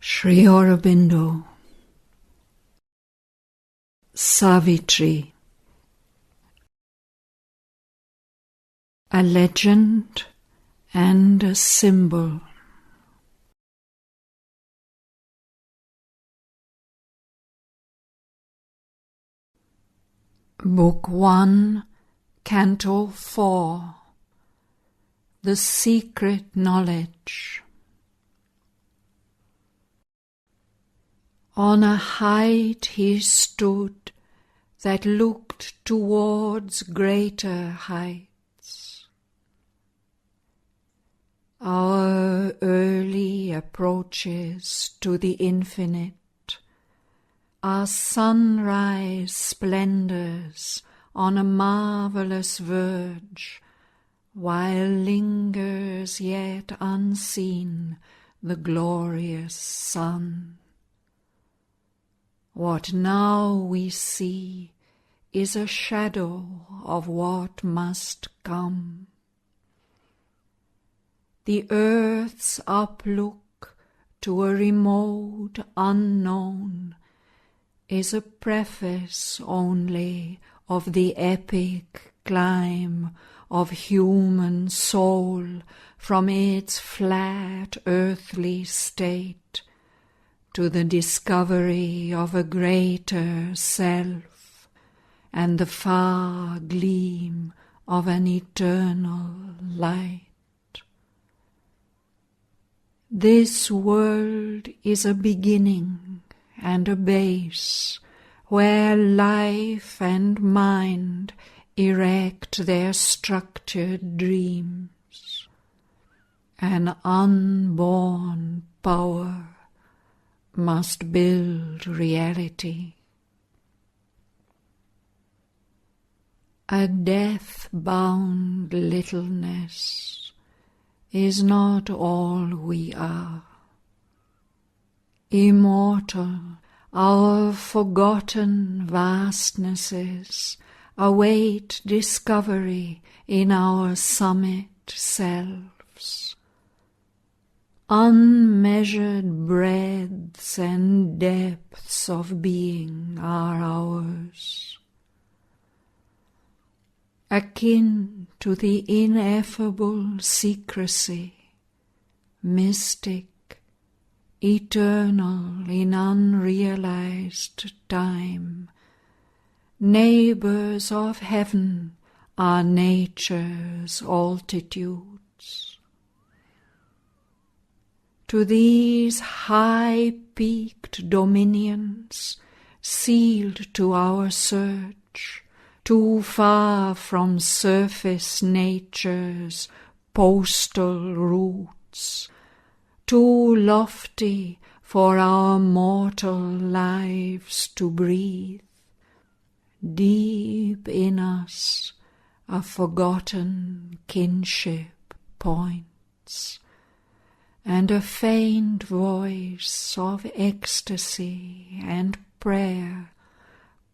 Sri Aurobindo. Savitri. A legend and a symbol. Book 1, Canto 4. The Secret Knowledge. On a height he stood that looked towards greater heights. Our early approaches to the infinite are sunrise splendours on a marvellous verge, while lingers yet unseen the glorious sun. What now we see is a shadow of what must come. The earth's uplook to a remote unknown is a preface only of the epic climb of human soul from its flat earthly state to the discovery of a greater self and the far gleam of an eternal light. This world is a beginning and a base where life and mind erect their structured dreams. An unborn power must build reality. A death-bound littleness is not all we are. Immortal, our forgotten vastnesses await discovery in our summit selves. Unmeasured breadths and depths of being are ours. Akin to the ineffable secrecy, mystic, eternal in unrealized time, neighbours of heaven are nature's altitudes. To these high-peaked dominions, sealed to our search, too far from surface nature's postal routes, too lofty for our mortal lives to breathe, deep in us a forgotten kinship points, and a faint voice of ecstasy and prayer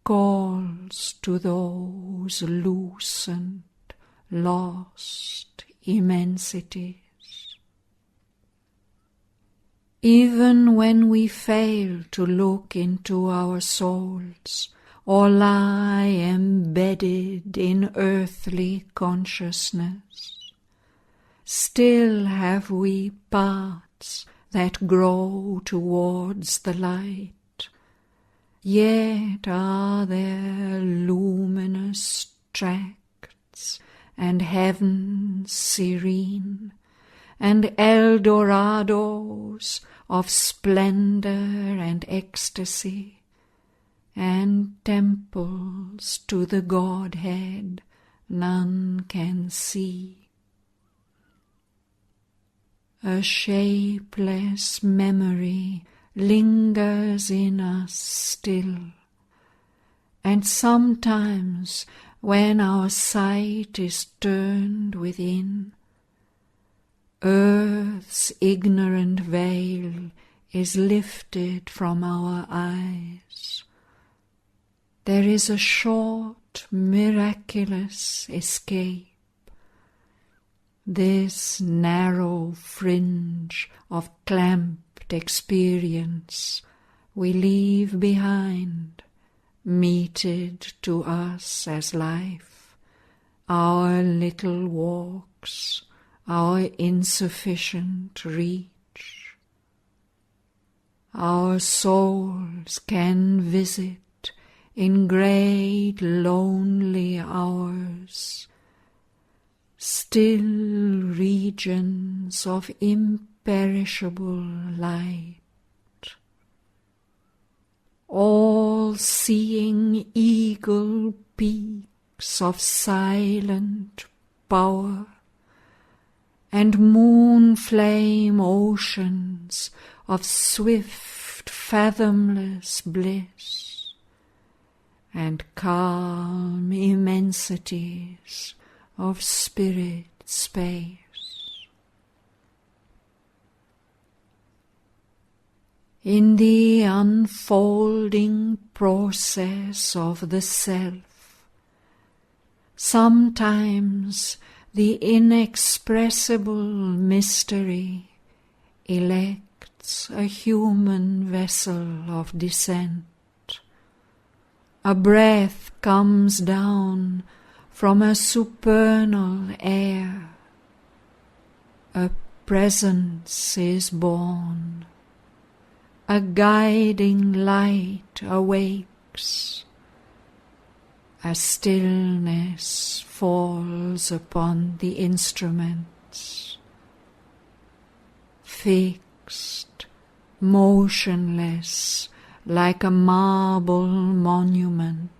calls to those lucent, lost immensities. Even when we fail to look into our souls or lie embedded in earthly consciousness, still have we parts that grow towards the light, yet are there luminous tracts and heavens serene, and Eldorados of splendour and ecstasy, and temples to the Godhead none can see. A shapeless memory lingers in us still, and sometimes when our sight is turned within, earth's ignorant veil is lifted from our eyes. There is a short, miraculous escape. This narrow fringe of clamped shaped experience we leave behind, meted to us as life, our little walks, our insufficient reach. Our souls can visit in great lonely hours still regions of imperishable light, all-seeing eagle peaks of silent power, and moon-flame oceans of swift, fathomless bliss, and calm immensities of spirit space. In the unfolding process of the self, sometimes the inexpressible mystery elects a human vessel of descent. A breath comes down from a supernal air. A presence is born. A guiding light awakes. A stillness falls upon the instruments. Fixed, motionless, like a marble monument,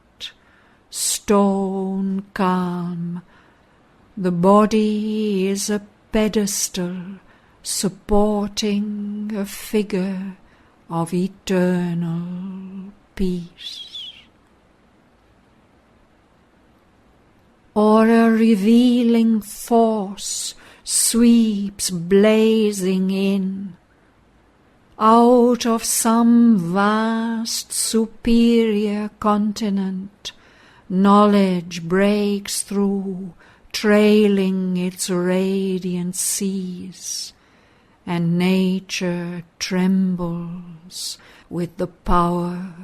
stone calm, the body is a pedestal supporting a figure of eternal peace. Or a revealing force sweeps blazing in. Out of some vast superior continent, knowledge breaks through, trailing its radiant seas, and nature trembles with the power,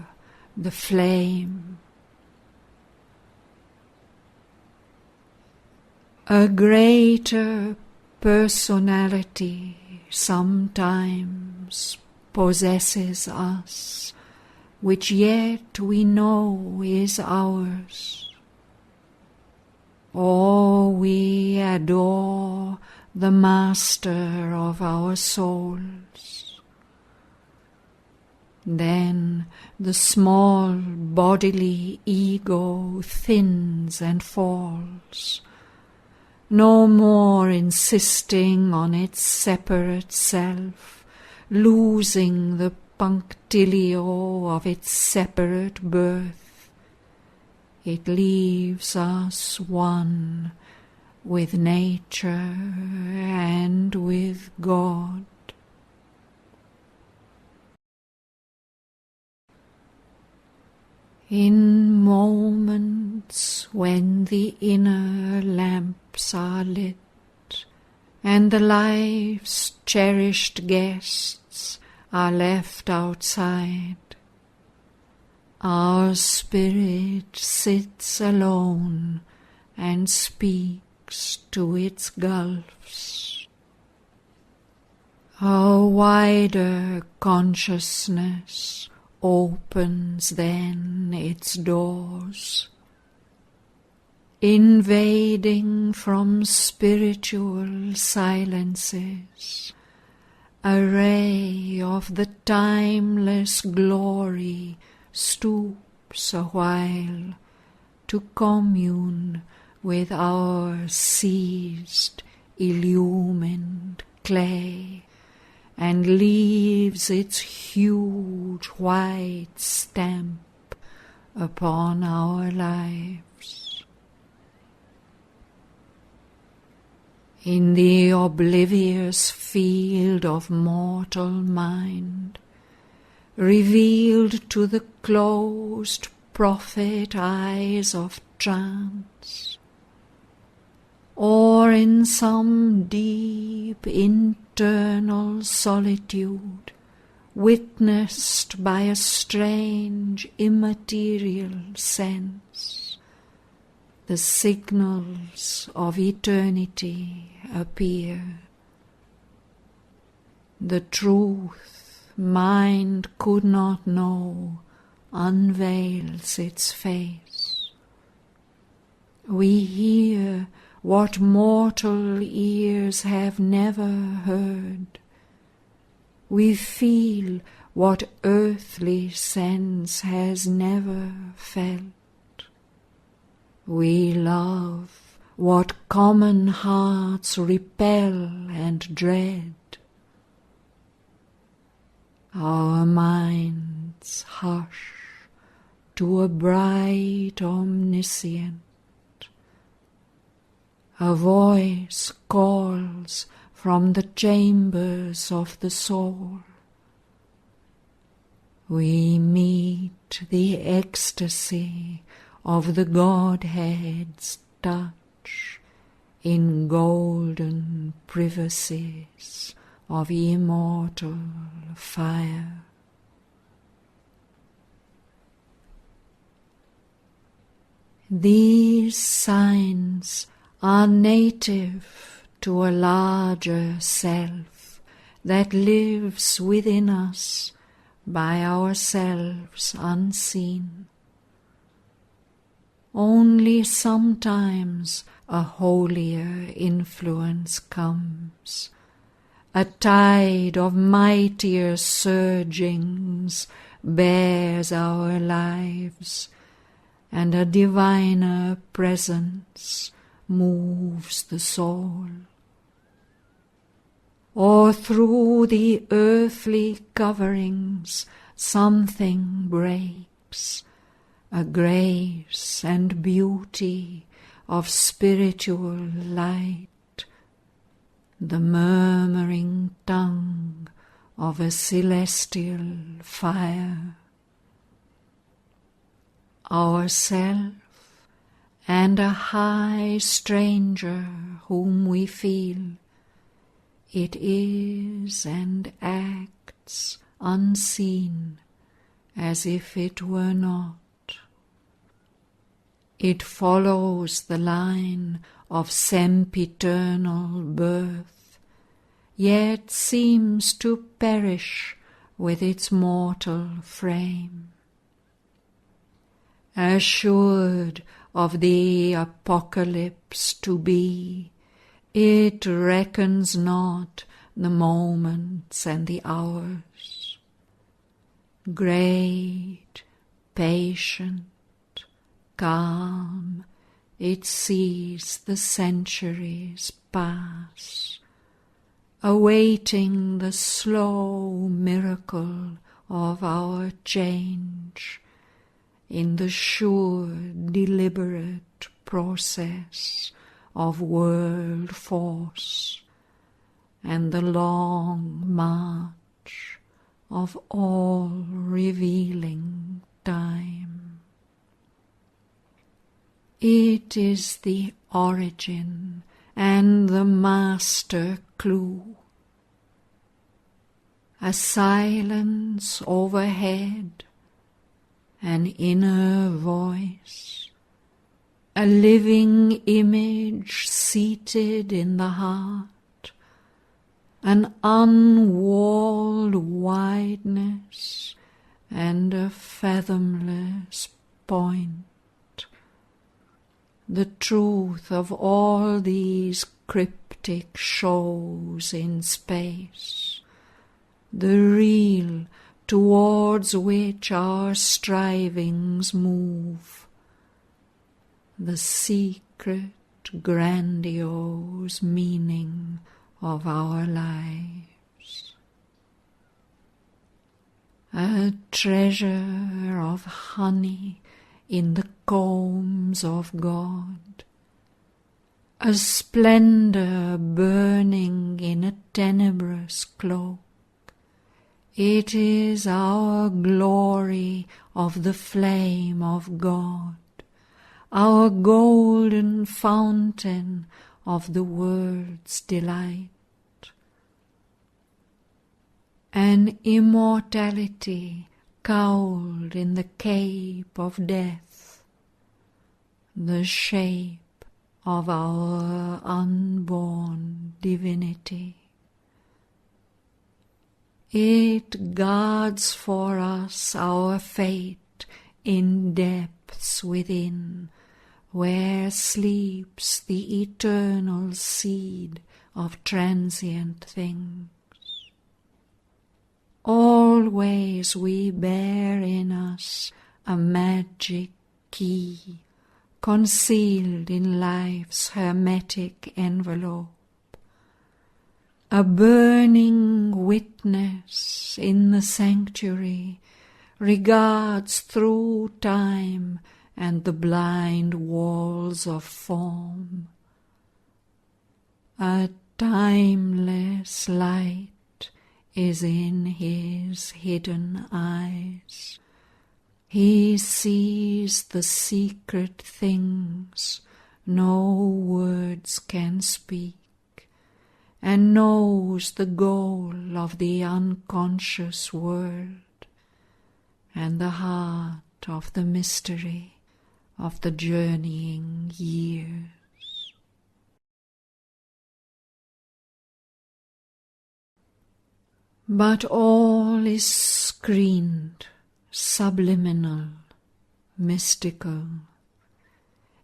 the flame. A greater personality sometimes possesses us, which yet we know is ours. Or we adore the master of our souls. Then the small bodily ego thins and falls, no more insisting on its separate self, losing the punctilio of its separate birth. It leaves us one with nature and with God. In moments when the inner lamps are lit, and the life's cherished guests are left outside, our spirit sits alone and speaks to its gulfs. A wider consciousness opens then its doors, invading from spiritual silences a ray of the timeless glory stoops a while to commune with our seized, illumined clay, and leaves its huge white stamp upon our lives. In the oblivious field of mortal mind, revealed to the closed prophet eyes of trance, or in some deep internal solitude, witnessed by a strange immaterial sense, the signals of eternity appear. The truth mind could not know unveils its face. We hear what mortal ears have never heard. We feel what earthly sense has never felt. We love what common hearts repel and dread. Our minds hush to a bright omniscient. A voice calls from the chambers of the soul. We meet the ecstasy of the Godhead's touch in golden privacies of immortal fire. These signs are native to a larger self that lives within us by ourselves unseen. Only sometimes a holier influence comes, a tide of mightier surgings bears our lives, and a diviner presence moves the soul. Or through the earthly coverings something breaks, a grace and beauty of spiritual light, the murmuring tongue of a celestial fire. Ourself and a high stranger whom we feel, it is and acts unseen as if it were not. It follows the line of sempiternal birth, yet seems to perish with its mortal frame. Assured of the apocalypse to be, it reckons not the moments and the hours. Great, patient, calm, it sees the centuries pass, awaiting the slow miracle of our change in the sure, deliberate process of world force and the long march of all-revealing time. It is the origin and the master clue. A silence overhead, an inner voice, a living image seated in the heart, an unwalled wideness and a fathomless point. The truth of all these cryptic shows in space, the real towards which our strivings move, the secret, grandiose meaning of our lives. A treasure of honey in the combs of God, a splendor burning in a tenebrous cloak. It is our glory of the flame of God, our golden fountain of the world's delight. an immortality cowled in the cape of death, the shape of our unborn divinity. It guards for us our fate in depths within, where sleeps the eternal seed of transient things. Always we bear in us a magic key, concealed in life's hermetic envelope, a burning witness in the sanctuary regards through time and the blind walls of form. A timeless light is in his hidden eyes. He sees the secret things no words can speak, and knows the goal of the unconscious world and the heart of the mystery of the journeying years. But all is screened, subliminal, mystical.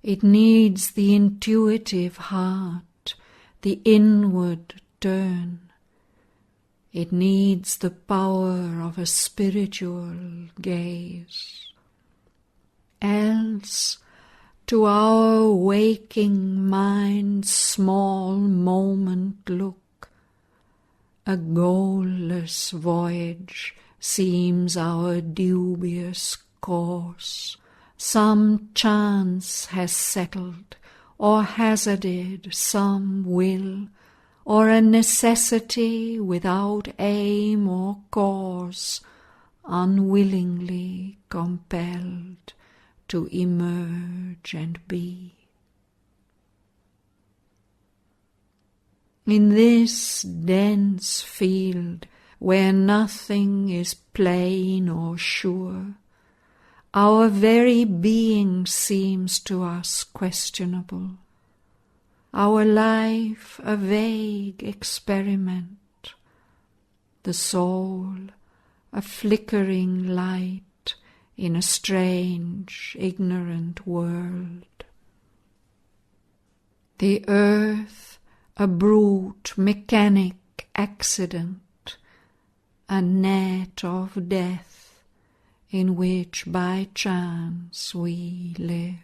It needs the intuitive heart, the inward turn. It needs the power of a spiritual gaze. Else, to our waking mind's small moment look, a goalless voyage seems our dubious course. Some chance has settled or hazarded some will, or a necessity without aim or cause, unwillingly compelled to emerge and be. In this dense field, where nothing is plain or sure, our very being seems to us questionable, our life a vague experiment, the soul a flickering light in a strange, ignorant world. The earth a brute mechanic accident, a net of death in which by chance we live.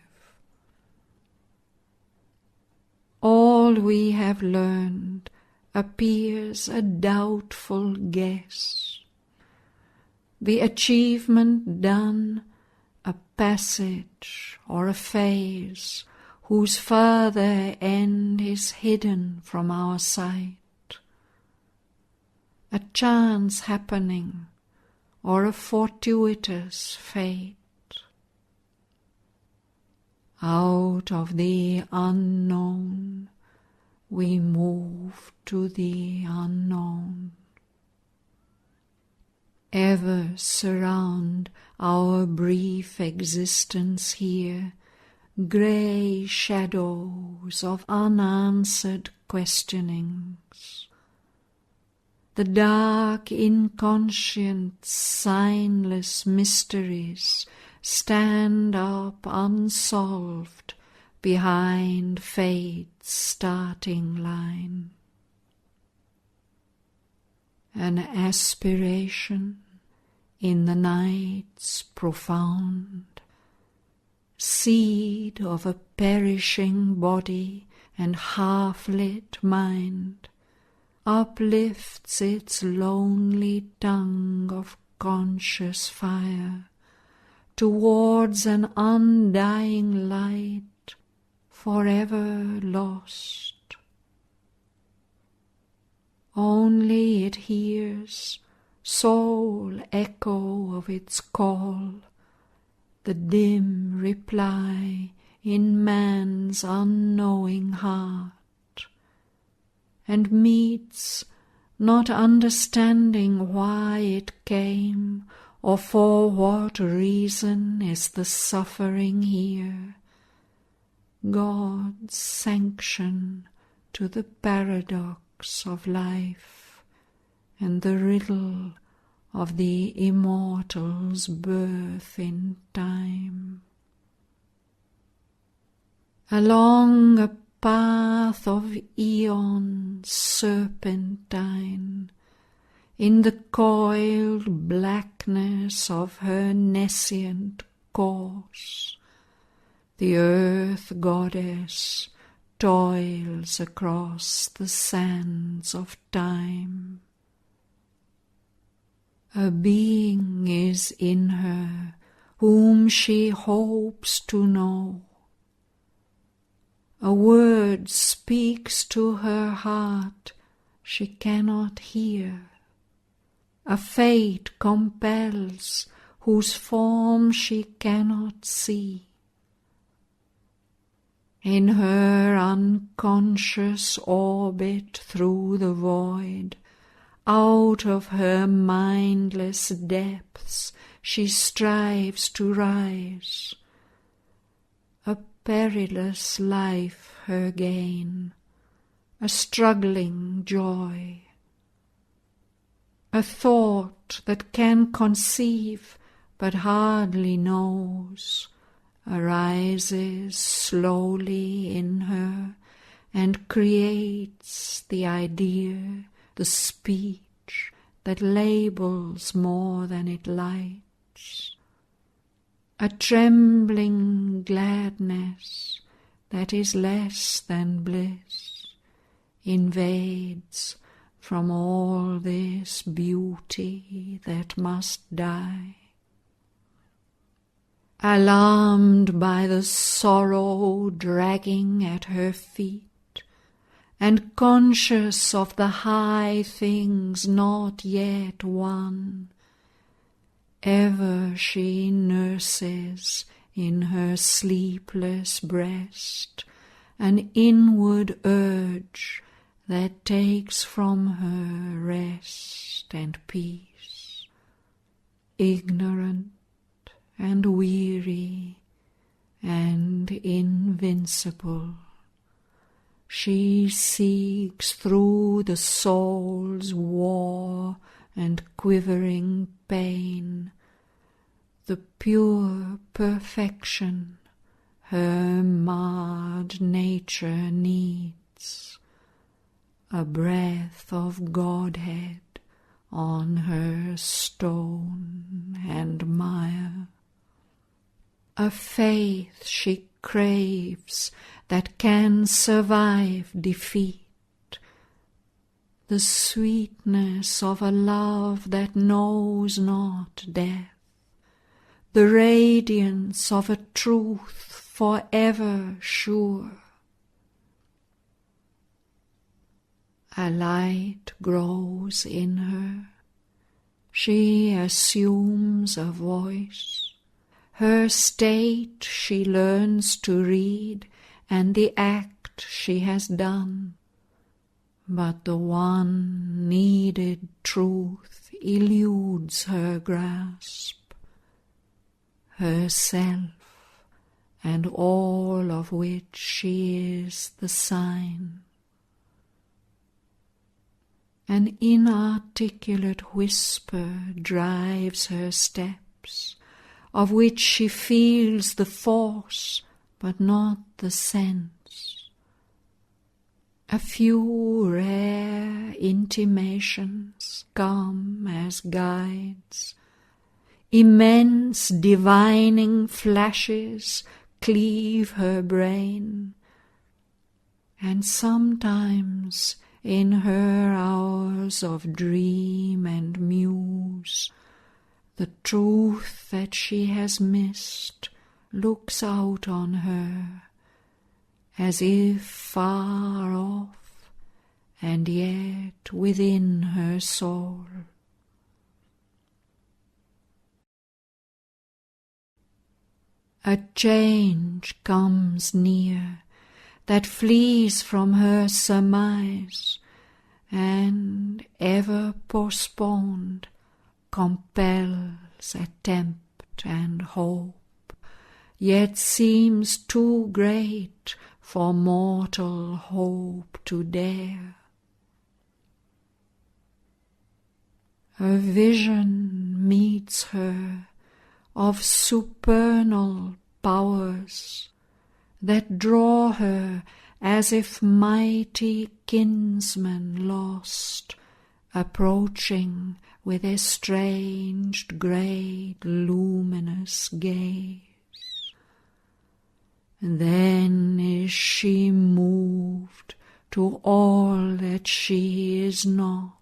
All we have learned appears a doubtful guess, the achievement done a passage or a phase whose further end is hidden from our sight, a chance happening or a fortuitous fate. Out of the unknown we move to the unknown. Ever surround our brief existence here grey shadows of unanswered questionings. The dark, inconscient, signless mysteries stand up unsolved behind fate's starting line. An aspiration in the night's profound, seed of a perishing body and half-lit mind, uplifts its lonely tongue of conscious fire towards an undying light forever lost. Only it hears, sole echo of its call, the dim reply in man's unknowing heart, and meets not understanding why it came, or for what reason is the suffering here. God's sanction to the paradox of life and the riddle of the immortal's birth in time. Along a path of eons serpentine, in the coiled blackness of her nescient course, the earth goddess toils across the sands of time. A being is in her whom she hopes to know. A word speaks to her heart she cannot hear. A fate compels whose form she cannot see. In her unconscious orbit through the void, out of her mindless depths she strives to rise. A perilous life her gain, a struggling joy. A thought that can conceive but hardly knows arises slowly in her and creates the idea, the speech that labels more than it lights. A trembling gladness that is less than bliss invades from all this beauty that must die. Alarmed by the sorrow dragging at her feet, and conscious of the high things not yet won, ever she nurses in her sleepless breast an inward urge that takes from her rest and peace. Ignorant and weary and invincible, she seeks through the soul's war and quivering pain the pure perfection her marred nature needs, a breath of Godhead on her stone and mire. A faith she craves that can survive defeat, the sweetness of a love that knows not death, the radiance of a truth forever sure. A light grows in her, she assumes a voice, her state she learns to read, and the act she has done. But the one needed truth eludes her grasp, herself, and all of which she is the sign. An inarticulate whisper drives her steps, of which she feels the force, but not the sense. A few rare intimations come as guides. Immense divining flashes cleave her brain, and sometimes in her hours of dream and muse, the truth that she has missed looks out on her, as if far off, and yet within her soul. A change comes near that flees from her surmise, and ever postponed compels attempt and hope, yet seems too great for mortal hope to dare. A vision meets her of supernal powers that draw her as if mighty kinsmen lost, approaching with estranged great luminous gaze. Then is she moved to all that she is not,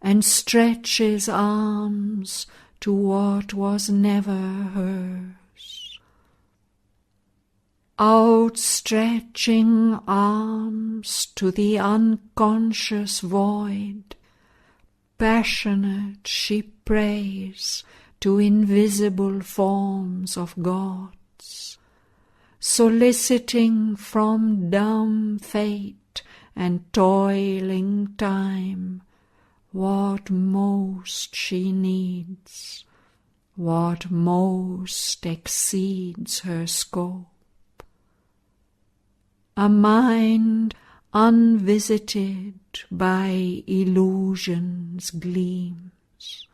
and stretches arms to what was never hers. Outstretching arms to the unconscious void, passionate she prays to invisible forms of gods, soliciting from dumb fate and toiling time what most she needs, what most exceeds her scope. A mind unvisited by illusion's gleams,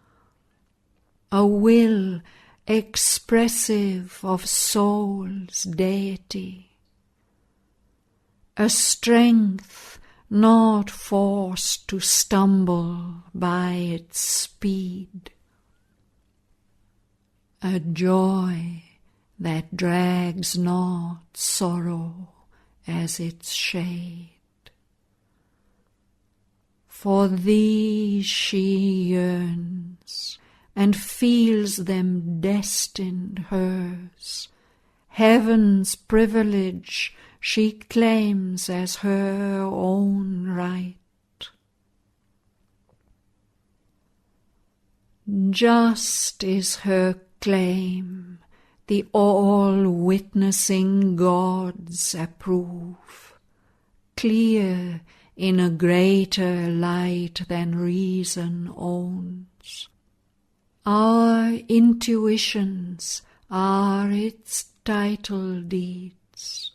a will expressive of soul's deity, a strength not forced to stumble by its speed, a joy that drags not sorrow as its shade. For these she yearns, and feels them destined hers. Heaven's privilege she claims as her own right. Just is her claim, the all-witnessing gods approve, clear in a greater light than reason owns. Our intuitions are its title deeds.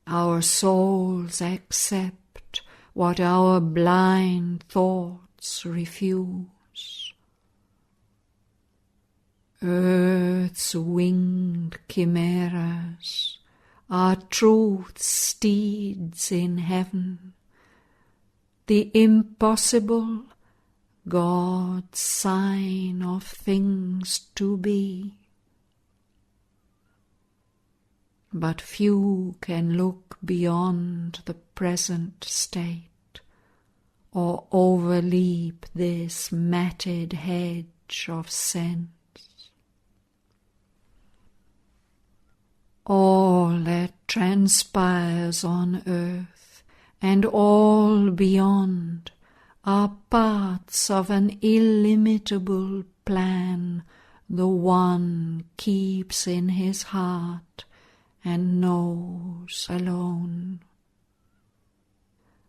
Our souls accept what our blind thoughts refuse. Earth's winged chimeras are truth's steeds in heaven, the impossible God's sign of things to be. But few can look beyond the present state, or overleap this matted hedge of sense. All that transpires on earth and all beyond are parts of an illimitable plan the One keeps in his heart and knows alone.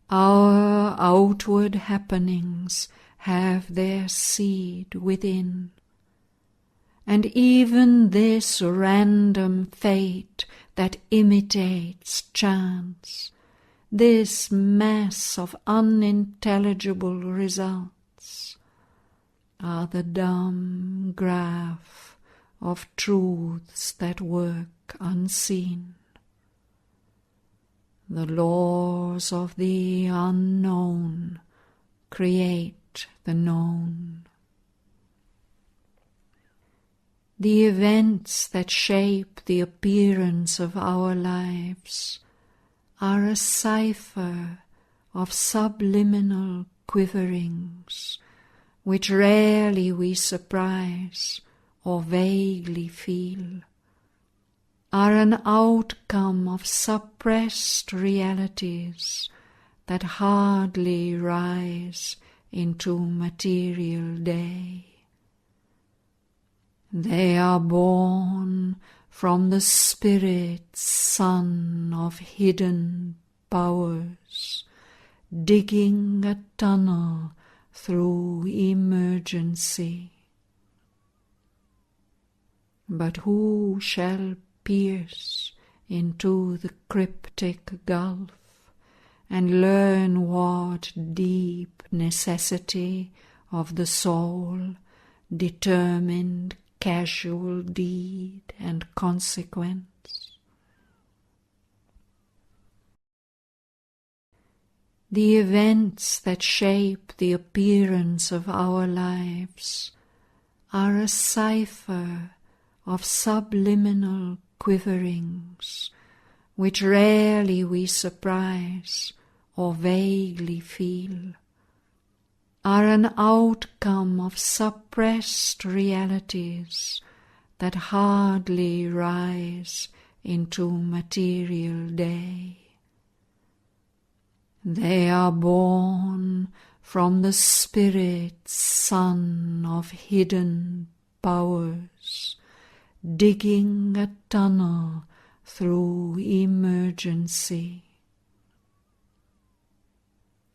Our outward happenings have their seed within, and even this random fate that imitates chance, this mass of unintelligible results, are the dumb graph of truths that work unseen. The laws of the unknown create the known. The events that shape the appearance of our lives are a cipher of subliminal quiverings, which rarely we surprise or vaguely feel, are an outcome of suppressed realities that hardly rise into material day. They are born from the Spirit's sun of hidden powers, digging a tunnel through emergency. But who shall pierce into the cryptic gulf and learn what deep necessity of the soul determined casual deed and consequence? The events that shape the appearance of our lives are a cipher of subliminal quiverings, which rarely we surprise or vaguely feel, are an outcome of suppressed realities that hardly rise into material day. They are born from the spirit's sun of hidden powers, digging a tunnel through emergency.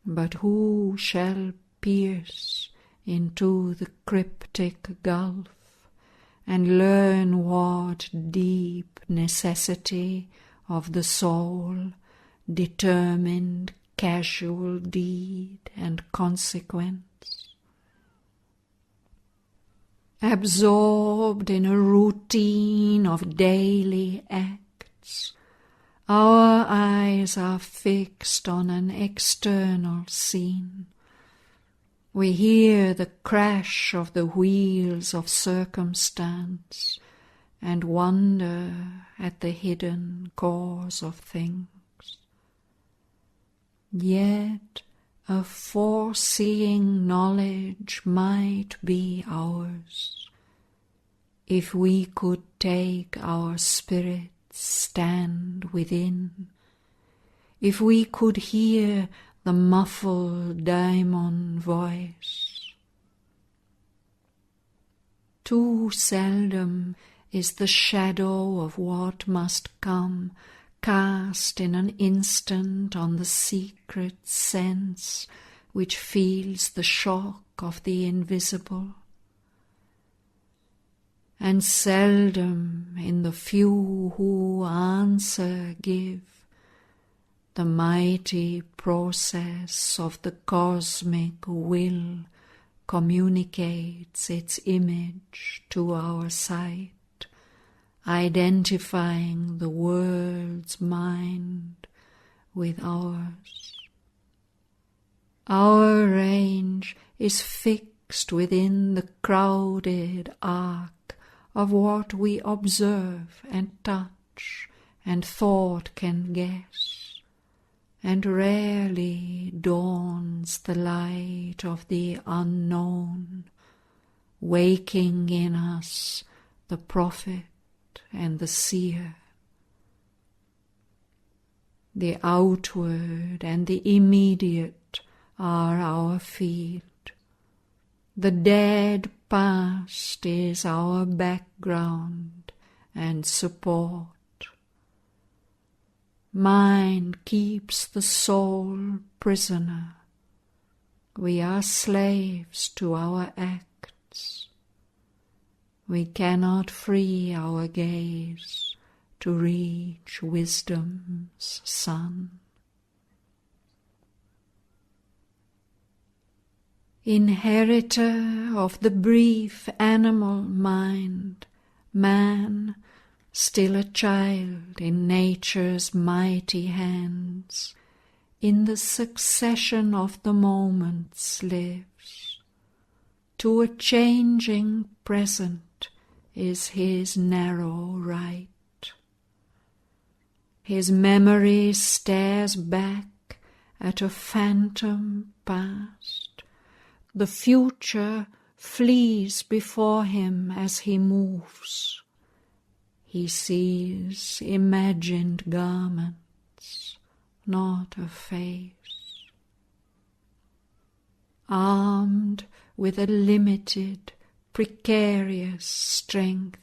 But who shall pierce into the cryptic gulf and learn what deep necessity of the soul determined casual deed and consequence? Absorbed in a routine of daily acts, our eyes are fixed on an external scene. We hear the crash of the wheels of circumstance and wonder at the hidden cause of things. Yet a foreseeing knowledge might be ours, if we could take our spirit's stand within, if we could hear the muffled daimon voice. Too seldom is the shadow of what must come cast in an instant on the secret sense which feels the shock of the invisible, and seldom in the few who answer give the mighty process of the cosmic will communicates its image to our sight, identifying the world's mind with ours. Our range is fixed within the crowded arc of what we observe and touch and thought can guess, and rarely dawns the light of the unknown, waking in us the prophet and the seer. The outward and the immediate are our field. The dead past is our background and support. Mind keeps the soul prisoner. We are slaves to our acts. We cannot free our gaze to reach wisdom's sun. Inheritor of the brief animal mind, man, still a child in nature's mighty hands, in the succession of the moments lives. To a changing present is his narrow right. His memory stares back at a phantom past. The future flees before him as he moves. He sees imagined garments, not a face. Armed with a limited, precarious strength,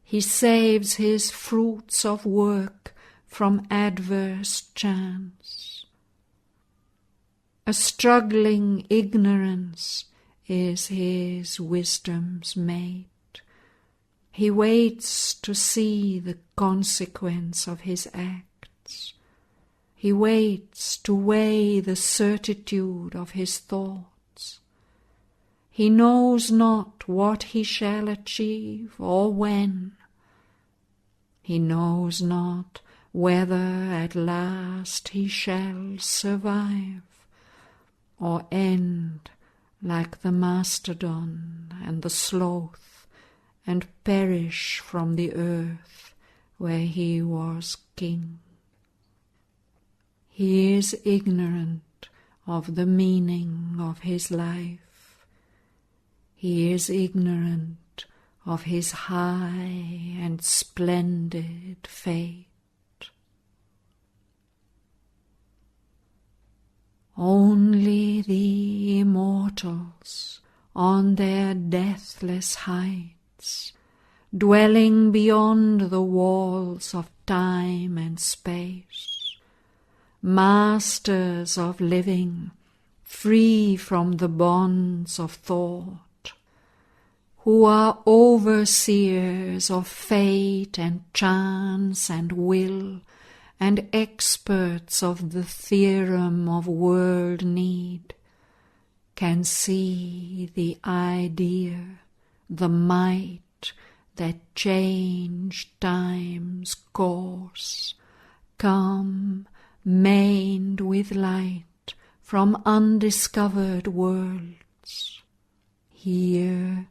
he saves his fruits of work from adverse chance. A struggling ignorance is his wisdom's mate. He waits to see the consequence of his acts. He waits to weigh the certitude of his thoughts. He knows not what he shall achieve or when. He knows not whether at last he shall survive or end like the mastodon and the sloth and perish from the earth where he was king. He is ignorant of the meaning of his life. He is ignorant of his high and splendid fate. Only the immortals on their deathless heights, dwelling beyond the walls of time and space, masters of living, free from the bonds of thought, who are overseers of fate and chance and will, and experts of the theorem of world need, can see the idea, the might that changed time's course, come maned with light from undiscovered worlds. Here,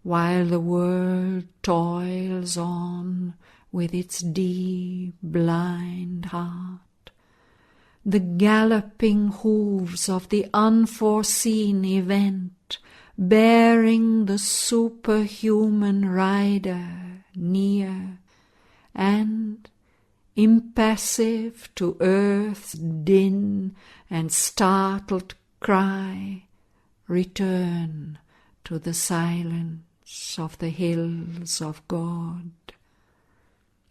while the world toils on with its deep, blind heart, the galloping hooves of the unforeseen event, bearing the superhuman rider near, and, impassive to earth's din and startled cry, return to the silence of the hills of God.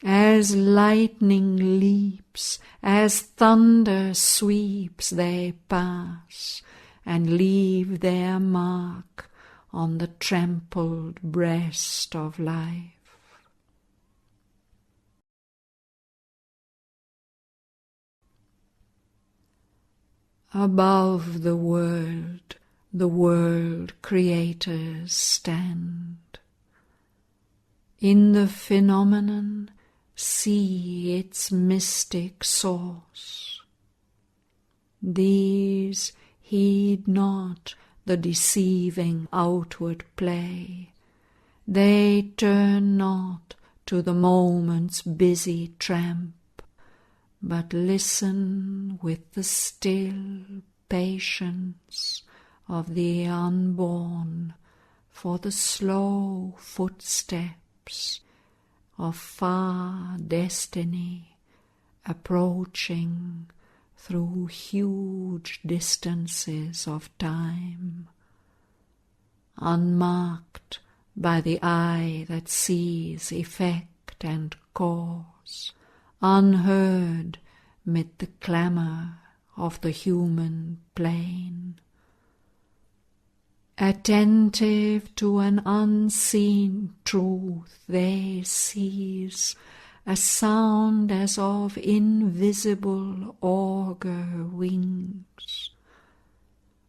As lightning leaps, as thunder sweeps, they pass and leave their mark on the trampled breast of life. Above the world creators stand. In the phenomenon, see its mystic source. These heed not the deceiving outward play. They turn not to the moment's busy tramp, but listen with the still patience of the unborn for the slow footsteps of far destiny approaching through huge distances of time, unmarked by the eye that sees effect and cause, unheard mid the clamour of the human plain. Attentive to an unseen truth, they seize a sound as of invisible augur wings,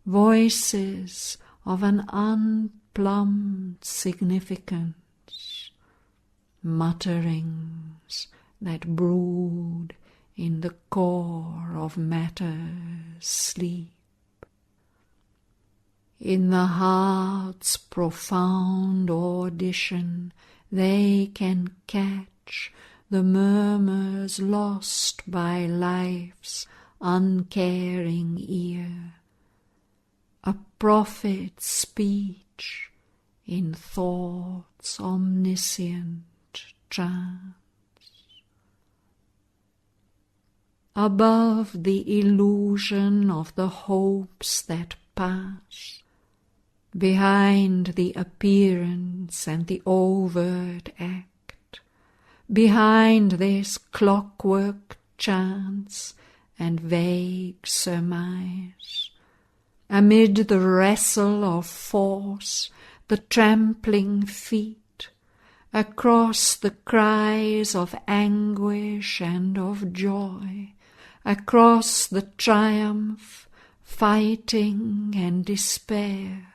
voices of an unplumbed significance, mutterings that brood in the core of matter's sleep. In the heart's profound audition they can catch the murmurs lost by life's uncaring ear, a prophet's speech in thought's omniscient trance. Above the illusion of the hopes that pass, behind the appearance and the overt act, behind this clockwork chance and vague surmise. Amid the wrestle of force, the trampling feet, across the cries of anguish and of joy, across the triumph, fighting and despair,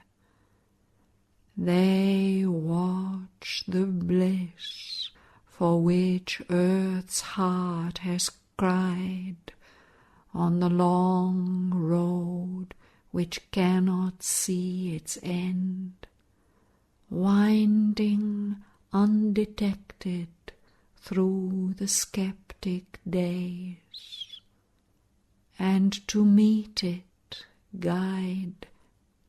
they watch the bliss for which earth's heart has cried on the long road which cannot see its end, winding undetected through the skeptic days, and to meet it guide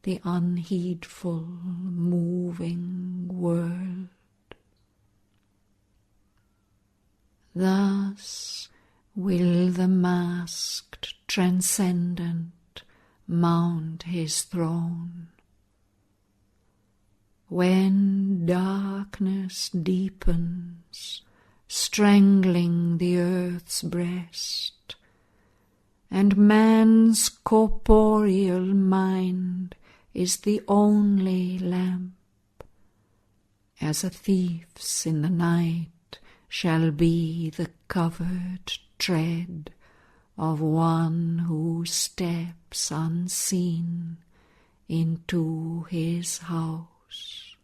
the unheedful moving world. Thus will the masked transcendent mount his throne. When darkness deepens, strangling the earth's breast, and man's corporeal mind is the only lamp, as a thief's in the night shall be the covered tread of one who steps unseen into his house.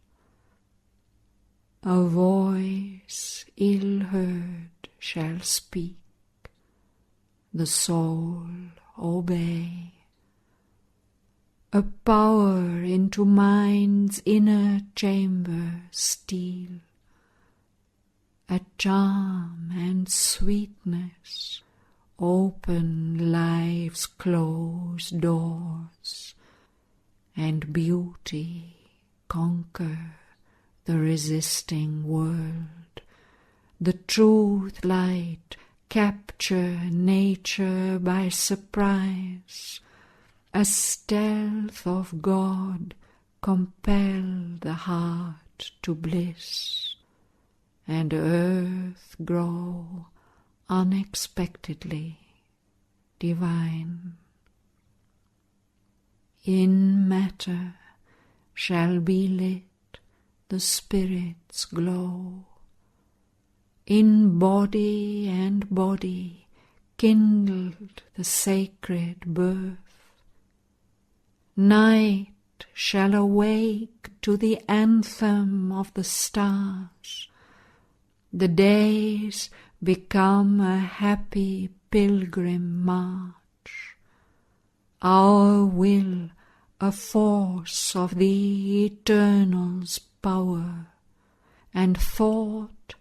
A voice ill-heard shall speak, the soul obey. A power into mind's inner chamber steal, a charm and sweetness open life's closed doors, and beauty conquer the resisting world. The truth light capture nature by surprise, a stealth of God compel the heart to bliss, and earth grow unexpectedly divine. In matter shall be lit the Spirit's glow, in body and body kindled the sacred birth. Night shall awake to the anthem of the stars, the days become a happy pilgrim march, our will a force of the Eternal's power, and thought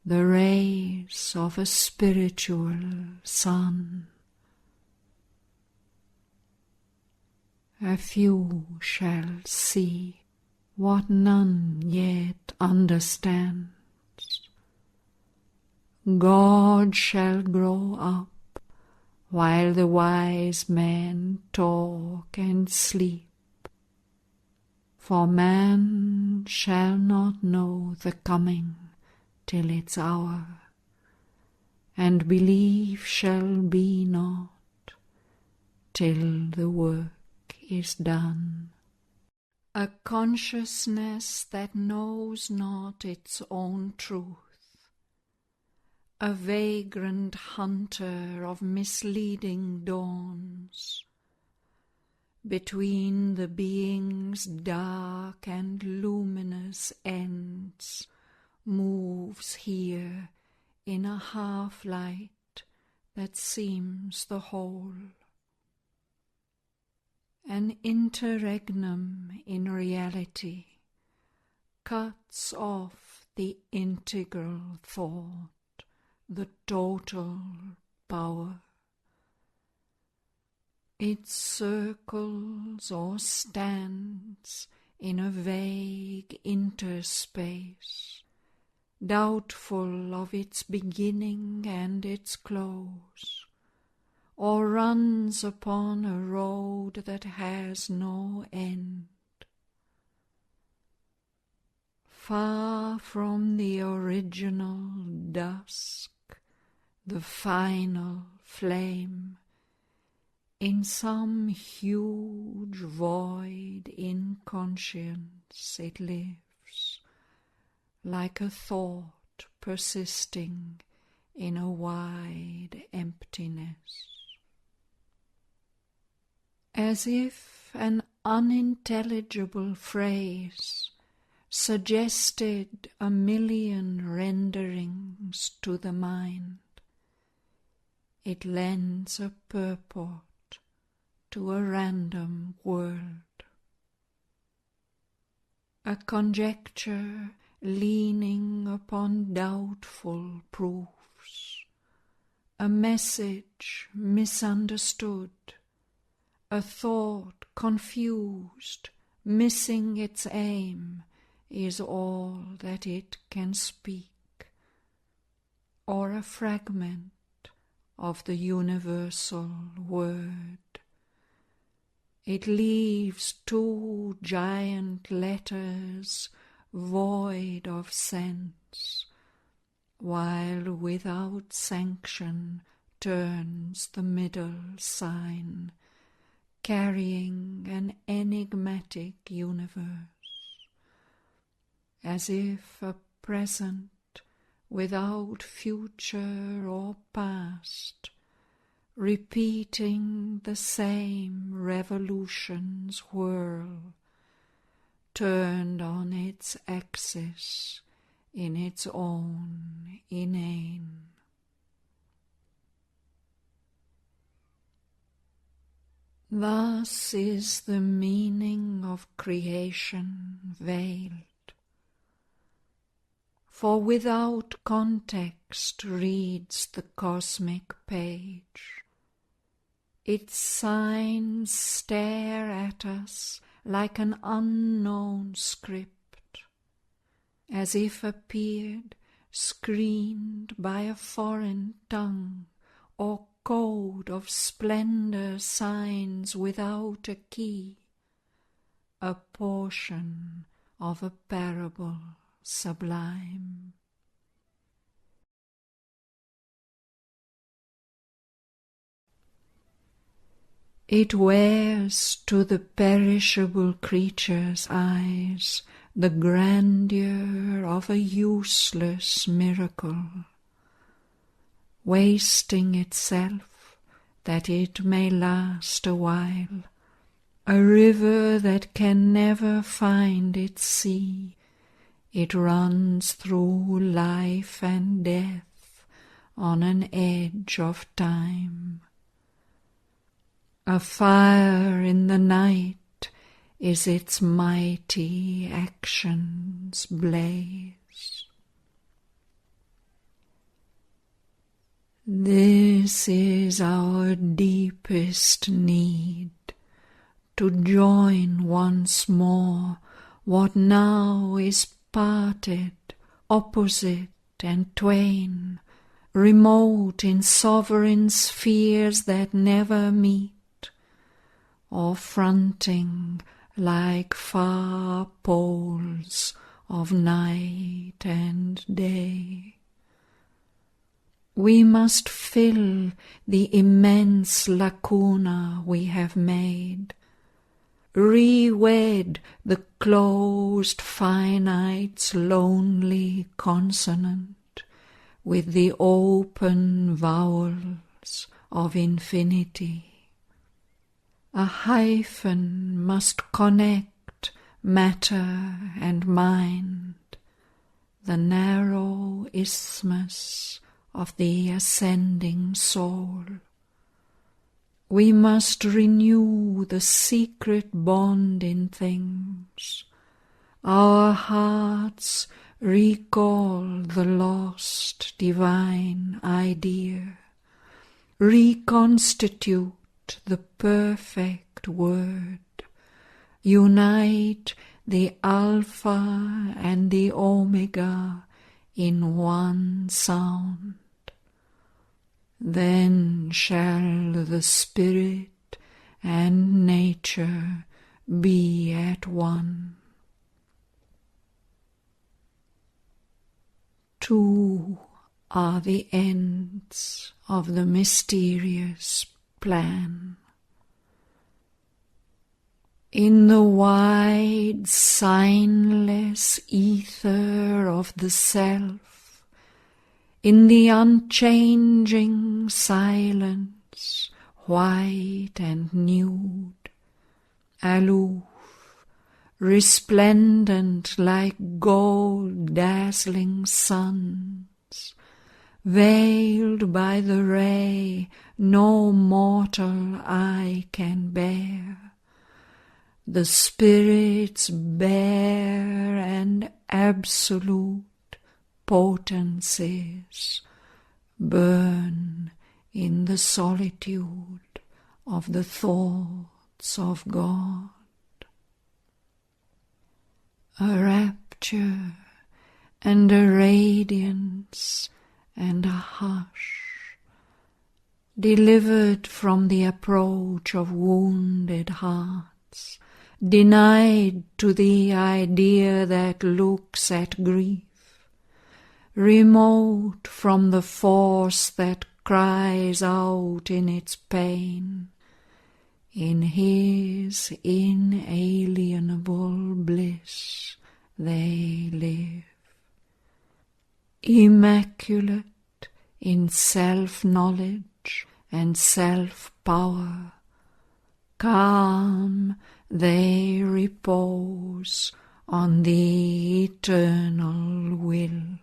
the rays of a spiritual sun. A few shall see what none yet understands. God shall grow up while the wise men talk and sleep, for man shall not know the coming till its hour, and belief shall be not till the work is done. A consciousness that knows not its own truth, a vagrant hunter of misleading dawns, between the being's dark and luminous ends, moves here in a half-light that seems the whole. An interregnum in reality cuts off the integral thought, the total power. It circles or stands in a vague interspace, doubtful of its beginning and its close, or runs upon a road that has no end. Far from the original dusk, the final flame In some huge void inconscience it lives, like a thought persisting in a wide emptiness. As if an unintelligible phrase suggested a million renderings to the mind, it lends a purport to a random word. A conjecture leaning upon doubtful proofs, a message misunderstood, a thought confused, missing its aim, is all that it can speak, or a fragment of the universal word. It leaves two giant letters void of sense, while without sanction turns the middle sign, carrying an enigmatic universe, as if a present without future or past, repeating the same revolution's whirl, turned on its axis in its own inane. Thus is the meaning of creation veiled, for without context reads the cosmic page. Its signs stare at us like an unknown script, as if appeared screened by a foreign tongue or code of splendor signs without a key, a portion of a parable sublime. It wears to the perishable creature's eyes the grandeur of a useless miracle, wasting itself that it may last a while, a river that can never find its sea. It runs through life and death on an edge of time. A fire in the night is its mighty action's blaze. This is our deepest need, to join once more what now is parted, opposite and twain, remote in sovereign spheres that never meet, or fronting like far poles of night and day. We must fill the immense lacuna we have made, re-wed the closed finite's lonely consonant with the open vowels of infinity. A hyphen must connect matter and mind, the narrow isthmus of the ascending soul. We must renew the secret bond in things. Our hearts recall the lost divine idea, reconstitute the perfect word, unite the Alpha and the Omega in one sound. Then shall the spirit and nature be at one. Two are the ends of the mysterious plan. In the wide, signless ether of the self, in the unchanging silence, white and nude, aloof, resplendent like gold dazzling suns, veiled by the ray no mortal eye can bear, the Spirit's bare and absolute potencies burn in the solitude of the thoughts of God. A rapture and a radiance and a hush, delivered from the approach of wounded hearts, denied to the idea that looks at grief, remote from the force that cries out in its pain. In his inalienable bliss they live, immaculate in self-knowledge and self-power, calm they repose on the eternal will.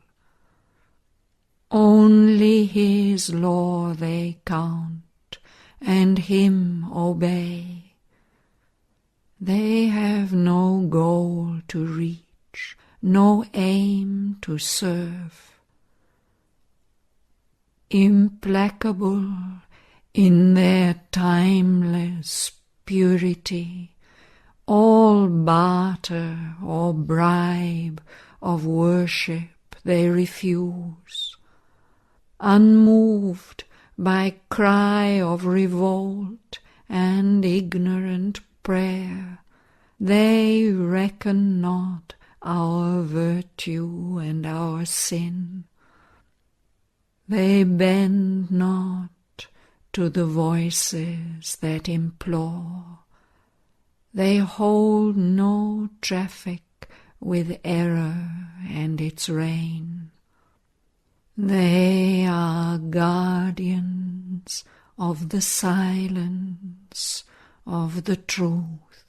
Only his law they count, and him obey. They have no goal to reach, no aim to serve. Implacable in their timeless purity, all barter or bribe of worship they refuse. Unmoved by cry of revolt and ignorant prayer, they reckon not our virtue and our sin. They bend not to the voices that implore. They hold no traffic with error and its reign. They are guardians of the silence of the truth.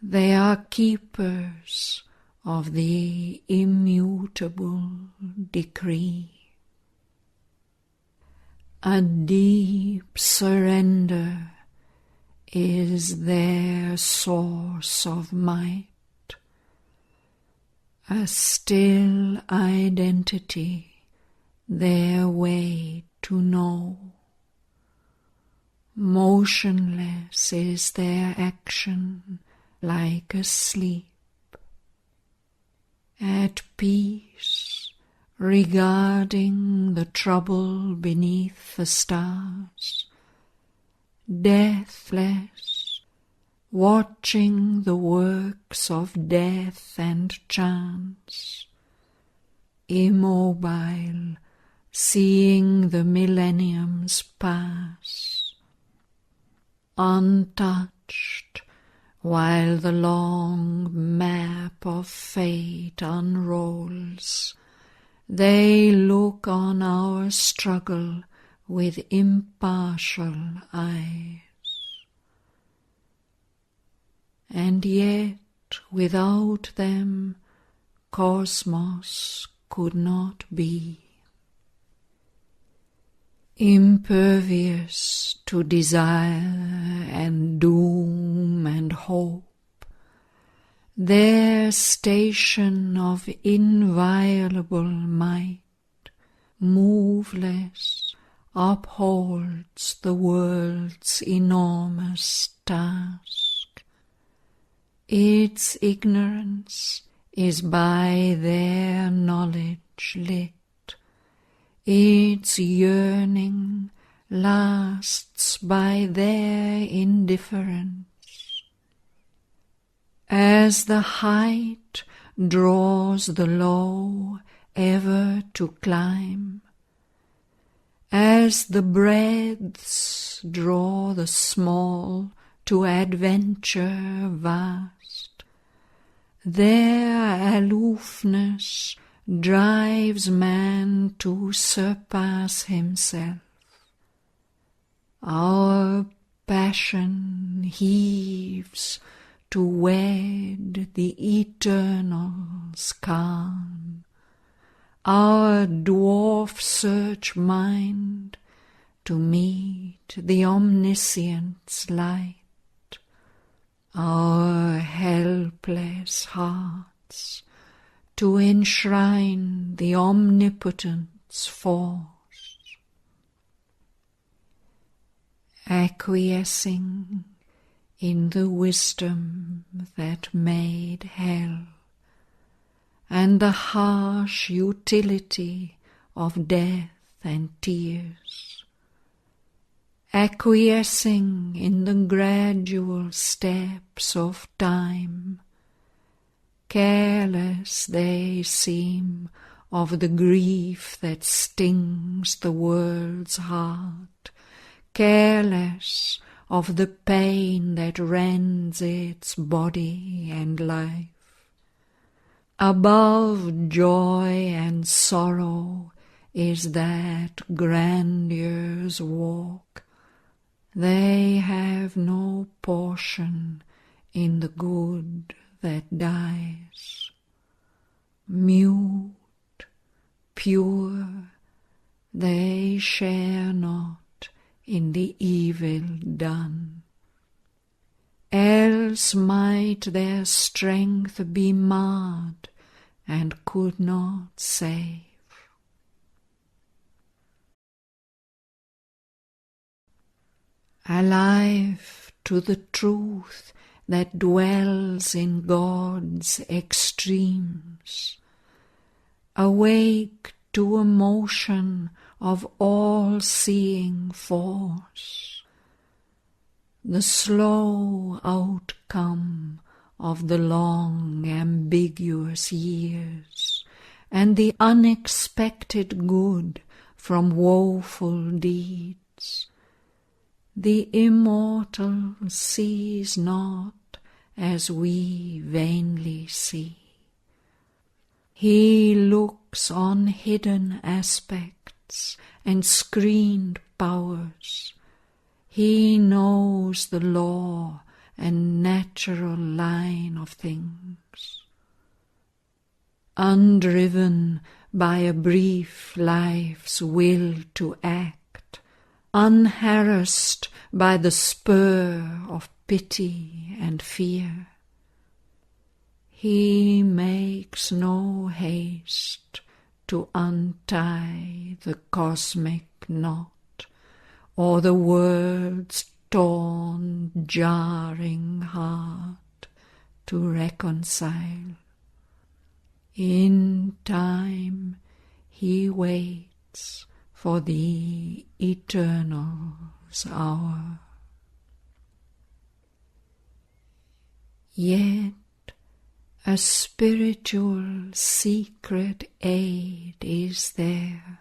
They are keepers of the immutable decree. A deep surrender is their source of might. A still identity their way to know. Motionless is their action like a sleep. At peace regarding the trouble beneath the stars, deathless, watching the works of death and chance, immobile, seeing the millenniums pass, untouched, while the long map of fate unrolls, they look on our struggle with impartial eyes. And yet without them cosmos could not be. Impervious to desire and doom and hope, their station of inviolable might, moveless, upholds the world's enormous task. Its ignorance is by their knowledge lit, its yearning lasts by their indifference. As the height draws the low ever to climb, as the breadths draw the small to adventure vast. Their aloofness drives man to surpass himself. Our passion heaves to wed the Eternal's calm. Our dwarf-search mind to meet the Omniscient's light. Our helpless hearts to enshrine the Omnipotent's force. Acquiescing in the wisdom that made hell, and the harsh utility of death and tears. Acquiescing in the gradual steps of time, careless they seem of the grief that stings the world's heart, careless of the pain that rends its body and life. Above joy and sorrow is that grandeur's walk. They have no portion in the good that dies. Mute, pure, they share not in the evil done. Else might their strength be marred and could not save. Alive to the truth that dwells in God's extremes, awake to a motion of all-seeing force, the slow outcome of the long ambiguous years, and the unexpected good from woeful deeds. The immortal sees not as we vainly see. He looks on hidden aspects and screened powers. He knows the law and natural line of things. Undriven by a brief life's will to act, unharassed by the spur of pity and fear, he makes no haste to untie the cosmic knot, or the world's torn, jarring heart to reconcile. In time he waits for the Eternal's hour. Yet a spiritual secret aid is there.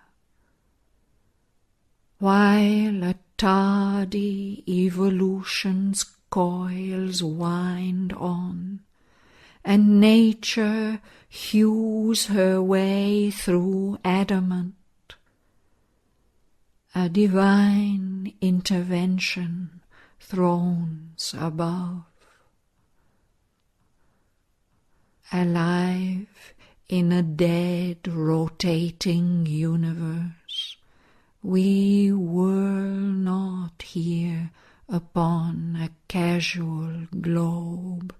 While a tardy evolution's coils wind on, and nature hews her way through adamant, a divine intervention thrones above. Alive in a dead, rotating universe, we whirl not here upon a casual globe,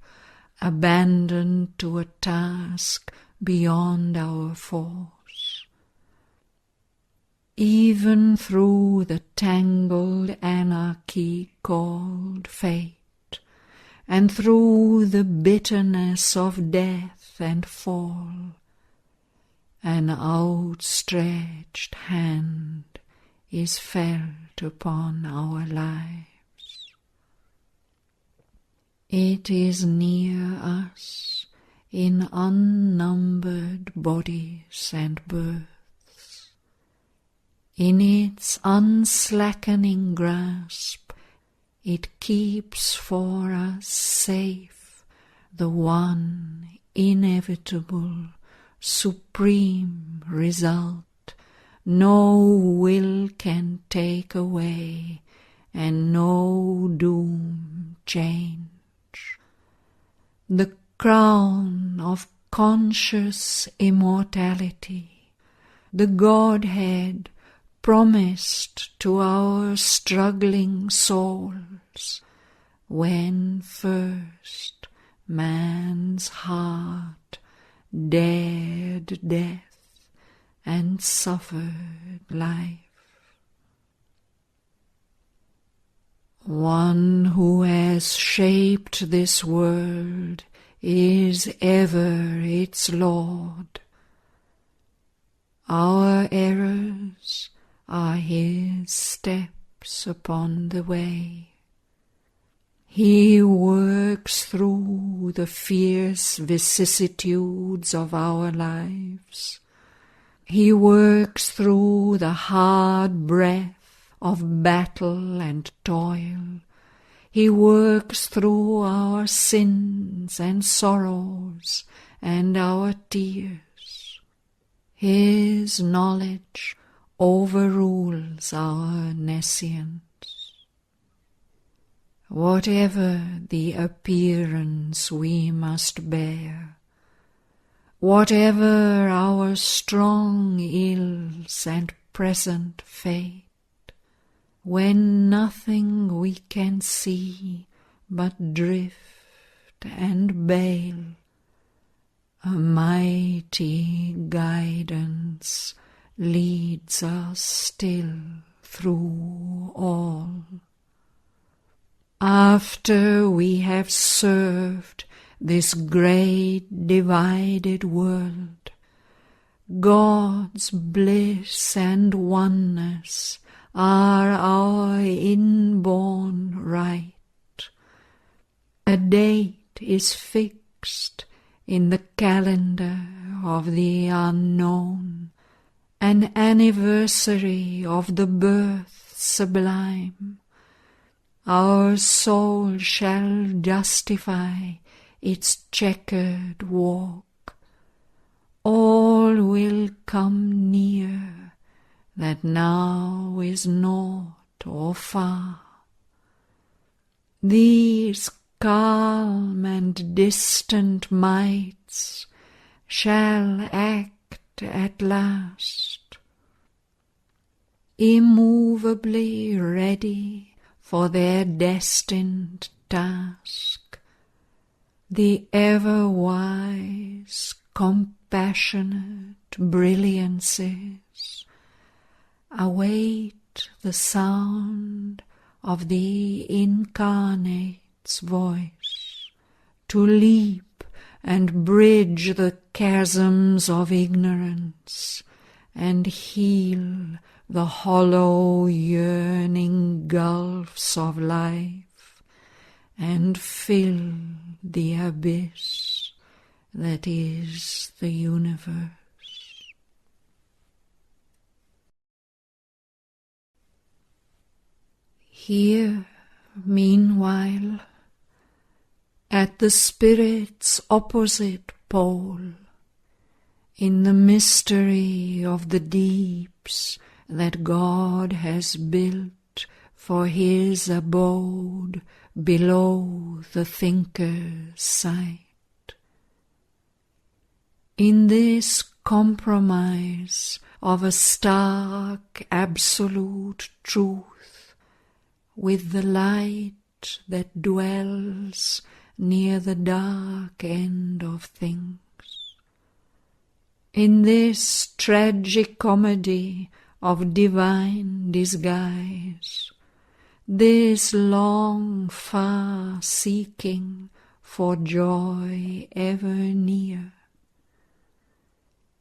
abandoned to a task beyond our force. Even through the tangled anarchy called fate, and through the bitterness of death and fall, an outstretched hand is felt upon our lives. It is near us in unnumbered bodies and births. In its unslackening grasp it keeps for us safe the one inevitable, supreme result no will can take away and no doom change. The crown of conscious immortality, the Godhead promised to our struggling souls when first man's heart dared death and suffered life. One who has shaped this world is ever its Lord. Our errors are his steps upon the way. He works through the fierce vicissitudes of our lives. He works through the hard breath of battle and toil. He works through our sins and sorrows and our tears. His knowledge overrules our nescience. Whatever the appearance we must bear, whatever our strong ills and present fate, when nothing we can see but drift and bail, a mighty guidance leads us still through all. After we have served this great divided world, God's bliss and oneness are our inborn right. A date is fixed in the calendar of the unknown, an anniversary of the birth sublime. Our soul shall justify its checkered walk. All will come near that now is naught or far. These calm and distant mights shall act at last, immovably ready for their destined task. The ever-wise, compassionate brilliancies await the sound of the incarnate's voice to leap and bridge the chasms of ignorance and heal the hollow yearning gulfs of life and fill the abyss that is the universe. Here, meanwhile, at the Spirit's opposite pole, in the mystery of the deeps that God has built for his abode below the thinker's sight, in this compromise of a stark absolute truth with the light that dwells near the dark end of things, in this tragic comedy of divine disguise, this long far seeking for joy ever near,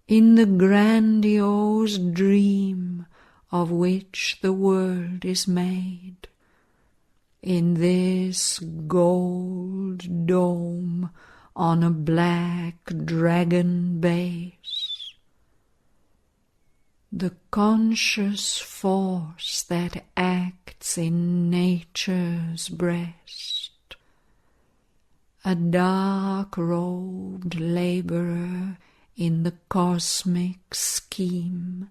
in the grandiose dream of which the world is made, in this gold dome on a black dragon base, the conscious force that acts lights in nature's breast. A dark-robed labourer in the cosmic scheme,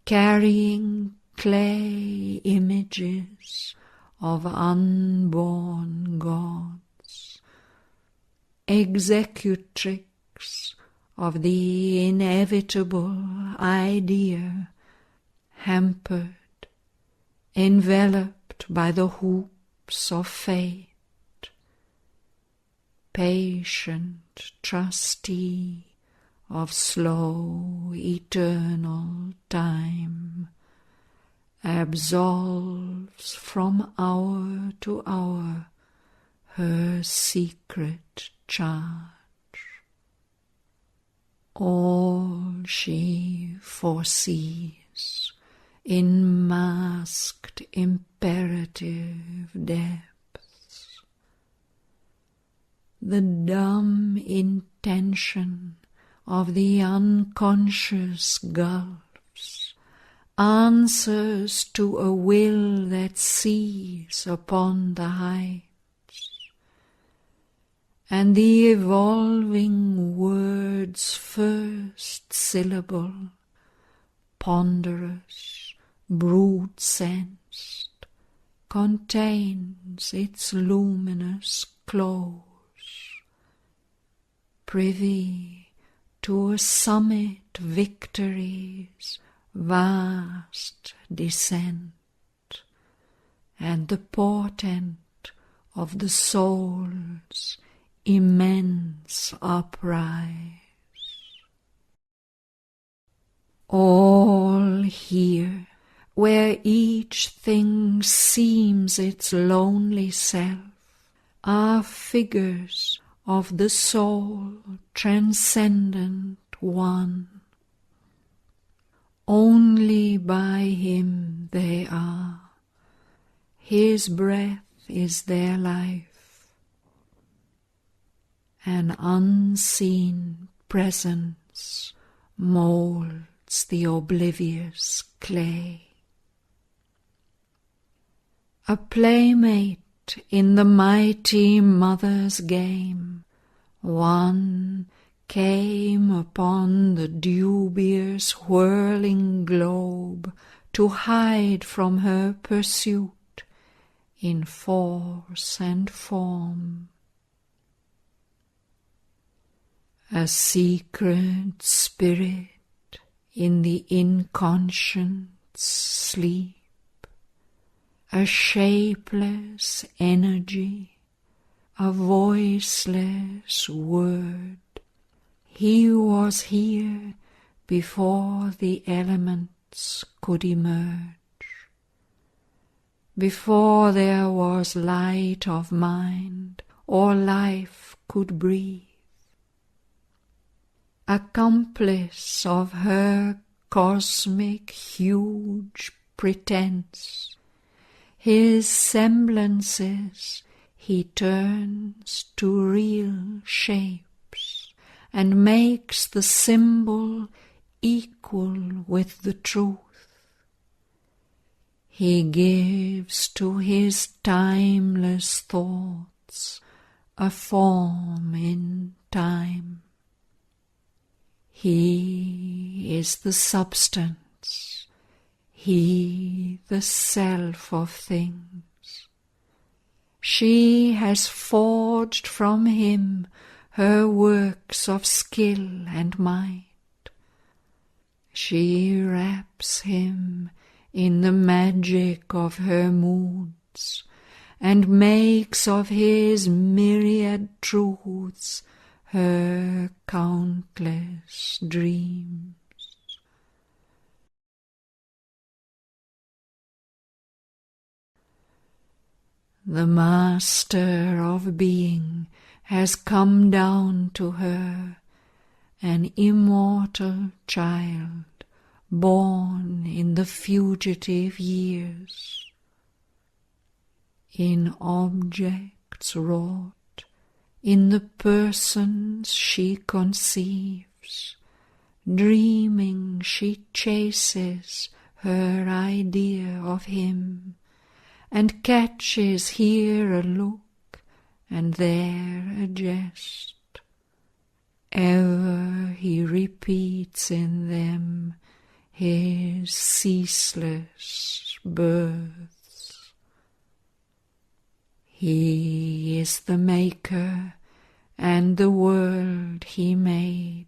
carrying clay images of unborn gods, executrix of the inevitable idea, hampered, enveloped by the hoops of fate, patient trustee of slow eternal time, absolves from hour to hour her secret charge. All she foresees in masked imperative depths, the dumb intention of the unconscious gulfs, answers to a will that sees upon the heights, and the evolving word's first syllable, ponderous, brute-sensed, contains its luminous close, privy to a summit victory's vast descent, and the portent of the soul's immense uprise. All here, where each thing seems its lonely self, are figures of the soul transcendent one. Only by him they are. His breath is their life. An unseen presence moulds the oblivious clay. A playmate in the mighty mother's game, one came upon the dubious whirling globe to hide from her pursuit in force and form. A secret spirit in the inconscient's sleep, a shapeless energy, a voiceless word. He was here before the elements could emerge, before there was light of mind or life could breathe. Accomplice of her cosmic huge pretense, his semblances he turns to real shapes, and makes the symbol equal with the truth. He gives to his timeless thoughts a form in time. He is the substance, he the self of things. She has forged from him her works of skill and might. She wraps him in the magic of her moods, and makes of his myriad truths her countless dreams. The Master of Being has come down to her, an immortal child, born in the fugitive years. In objects wrought, in the persons she conceives, dreaming she chases her idea of him, and catches here a look, and there a jest. Ever he repeats in them his ceaseless births. He is the maker, and the world he made.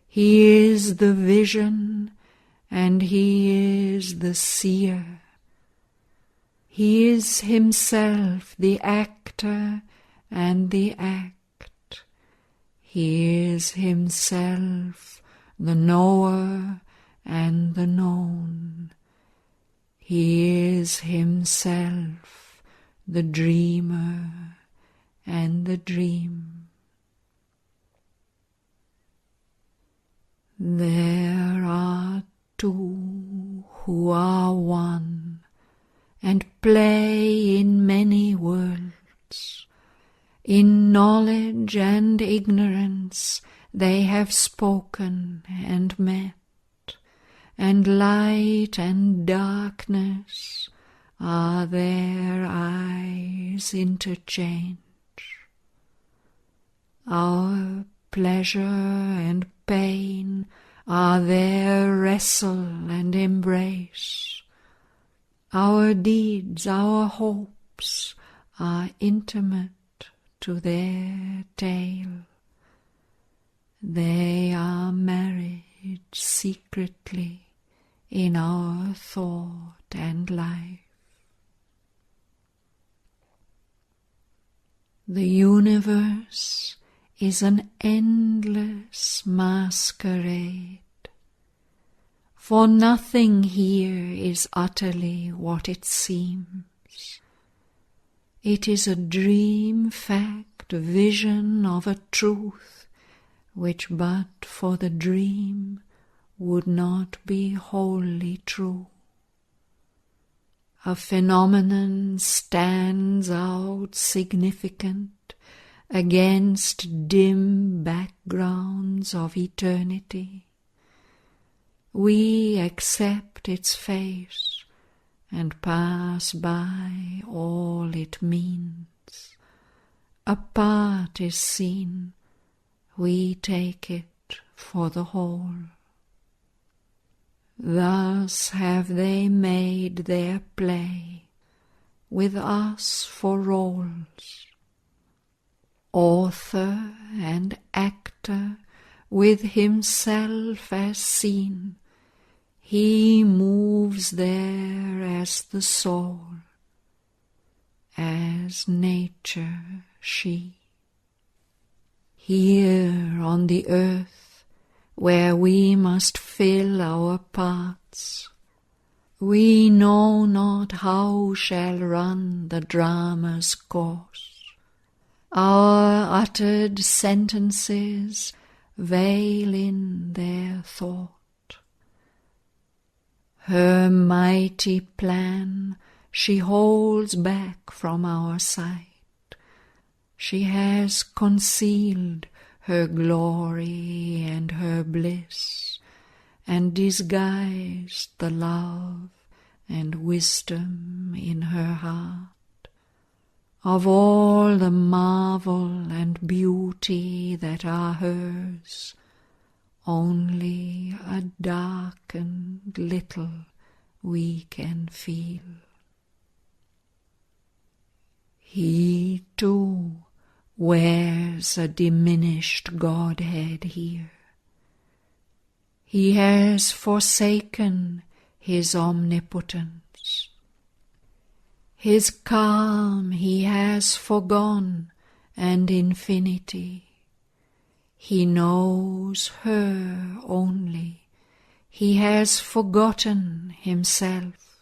He is the vision, and he is the seer. He is himself the actor and the act. He is himself the knower and the known. He is himself the dreamer and the dream. There are two who are one, and play in many worlds. In knowledge and ignorance they have spoken and met, and light and darkness are their eyes interchange. Our pleasure and pain are their wrestle and embrace. Our deeds, our hopes are intimate to their tale. They are married secretly in our thought and life. The universe is an endless masquerade, for nothing here is utterly what it seems. It is a dream fact, a vision of a truth, which but for the dream would not be wholly true. A phenomenon stands out significant against dim backgrounds of eternity. We accept its face and pass by all it means. A part is seen, we take it for the whole. Thus have they made their play, with us for roles. Author and actor, with himself as seen, he moves there as the soul, as nature she. Here on the earth, where we must fill our parts, we know not how shall run the drama's course. Our uttered sentences veil in their thought. Her mighty plan she holds back from our sight. She has concealed her glory and her bliss, and disguised the love and wisdom in her heart. Of all the marvel and beauty that are hers, only a darkened little we can feel. He too wears a diminished Godhead here. He has forsaken his omnipotence. His calm he has forgone, and infinity. He knows her only. He has forgotten himself.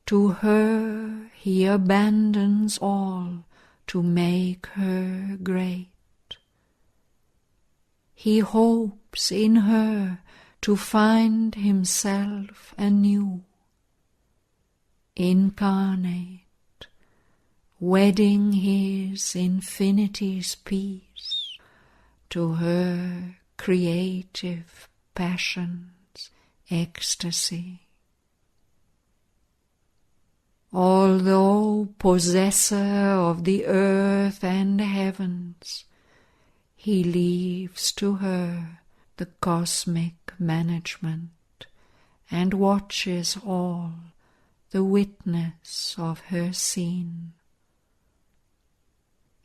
To her he abandons all to make her great. He hopes in her to find himself anew. Incarnate, wedding his infinity's peace to her creative passion's ecstasy. Although possessor of the earth and heavens, he leaves to her the cosmic management and watches all the witness of her scene.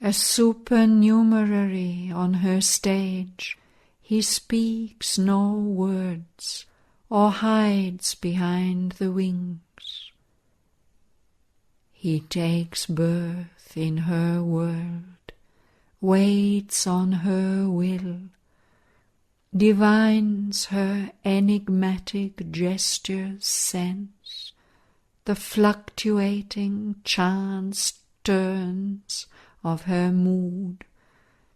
A supernumerary on her stage, he speaks no words or hides behind the wings. He takes birth in her world, waits on her will, divines her enigmatic gestures sense, the fluctuating chance turns of her mood,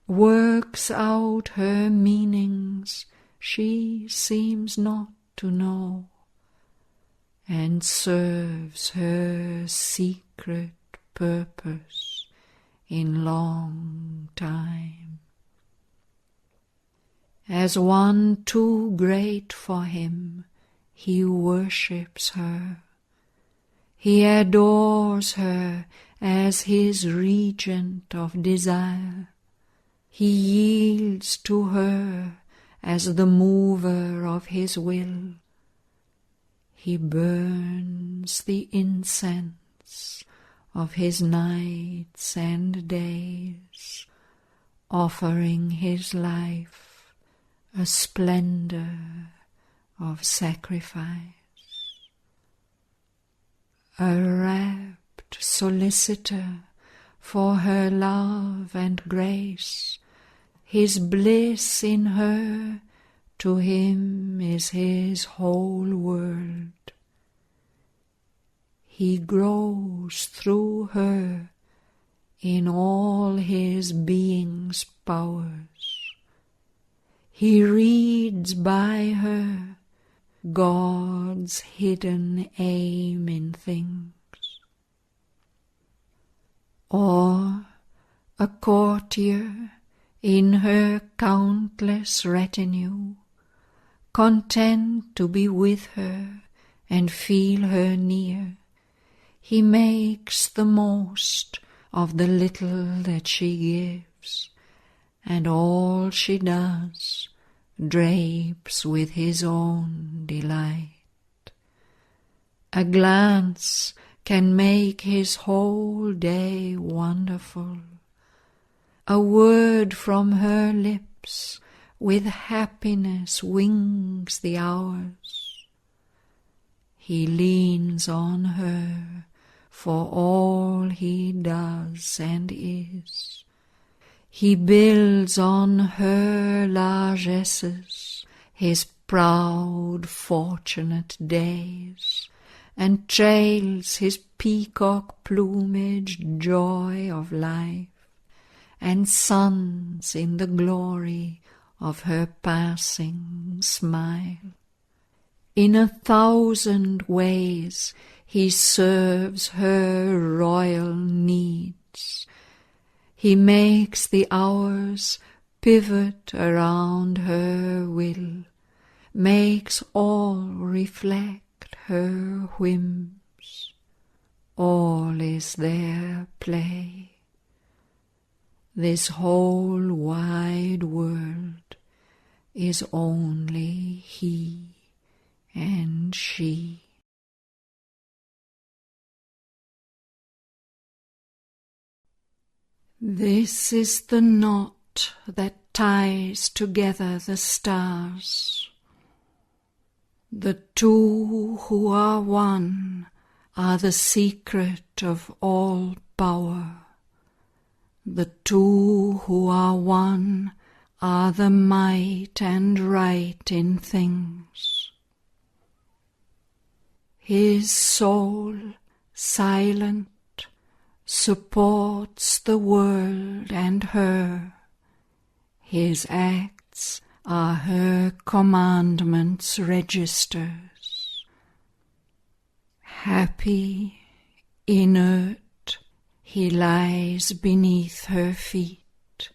works out her meanings she seems not to know, and serves her secret purpose in long time. As one too great for him, he worships her. He adores her as his regent of desire. He yields to her as the mover of his will. He burns the incense of his nights and days, offering his life a splendor of sacrifice. A rapt solicitor for her love and grace, his bliss in her to him is his whole world. He grows through her in all his being's powers. He reads by her God's hidden aim in things. Or a courtier in her countless retinue, content to be with her and feel her near, he makes the most of the little that she gives, and all she does drapes with his own delight. A glance can make his whole day wonderful. A word from her lips with happiness wings the hours. He leans on her for all he does and is. He builds on her largesses his proud, fortunate days, and trails his peacock plumage joy of life, and suns in the glory of her passing smile. In 1,000 ways he serves her royal needs. He makes the hours pivot around her will, makes all reflect her whims. All is their play. This whole wide world is only he and she. This is the knot that ties together the stars. The two who are one are the secret of all power. The two who are one are the might and right in things. His soul, silent, supports the world and her. His acts are her commandments' registers. Happy, inert, he lies beneath her feet.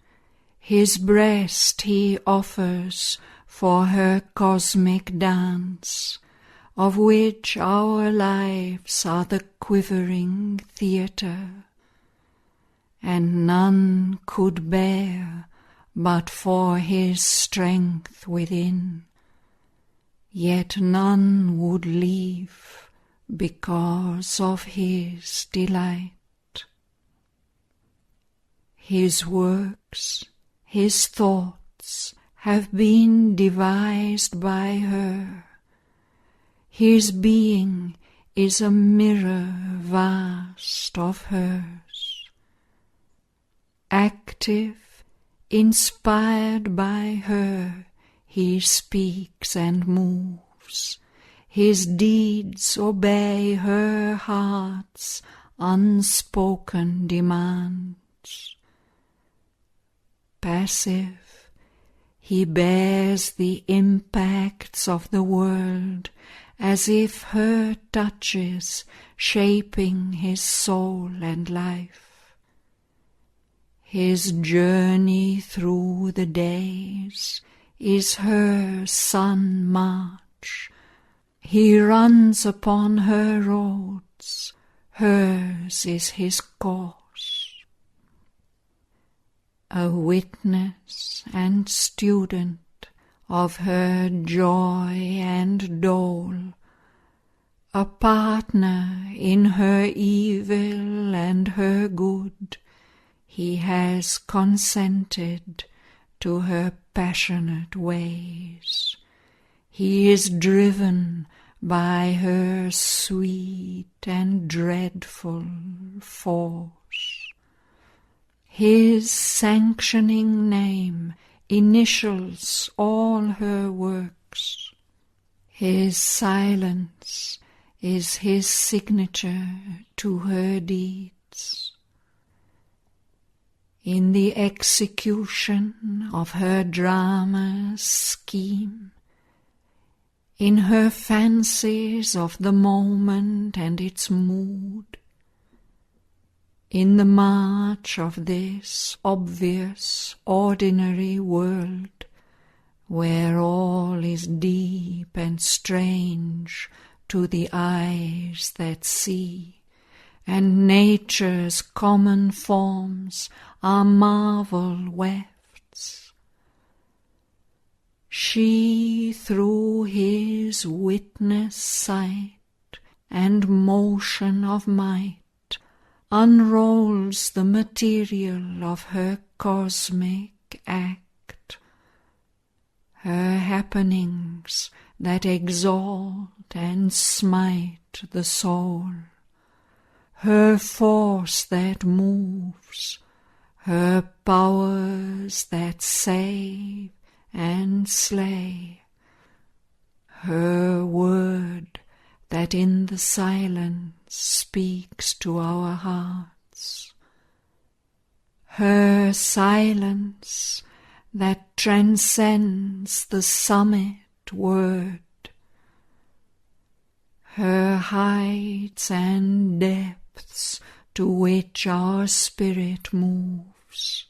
His breast he offers for her cosmic dance, of which our lives are the quivering theatre, and none could bear but for his strength within, yet none would leave because of his delight. His works, his thoughts have been devised by her. His being is a mirror vast of hers. Active, inspired by her, he speaks and moves. His deeds obey her heart's unspoken demands. Passive, he bears the impacts of the world as if her touches shaping his soul and life. His journey through the days is her sun march. He runs upon her roads, hers is his course. A witness and student of her joy and dole, a partner in her evil and her good, he has consented to her passionate ways. He is driven by her sweet and dreadful force. His sanctioning name initials all her works. His silence is his signature to her deeds. In the execution of her drama's scheme, in her fancies of the moment and its mood, in the march of this obvious, ordinary world, where all is deep and strange to the eyes that see, and nature's common forms are marvel wefts, she through his witness sight and motion of might unrolls the material of her cosmic act, her happenings that exalt and smite the soul, her force that moves, her powers that save and slay, her word that in the silence speaks to our hearts, her silence that transcends the summit word, her heights and depths to which our spirit moves,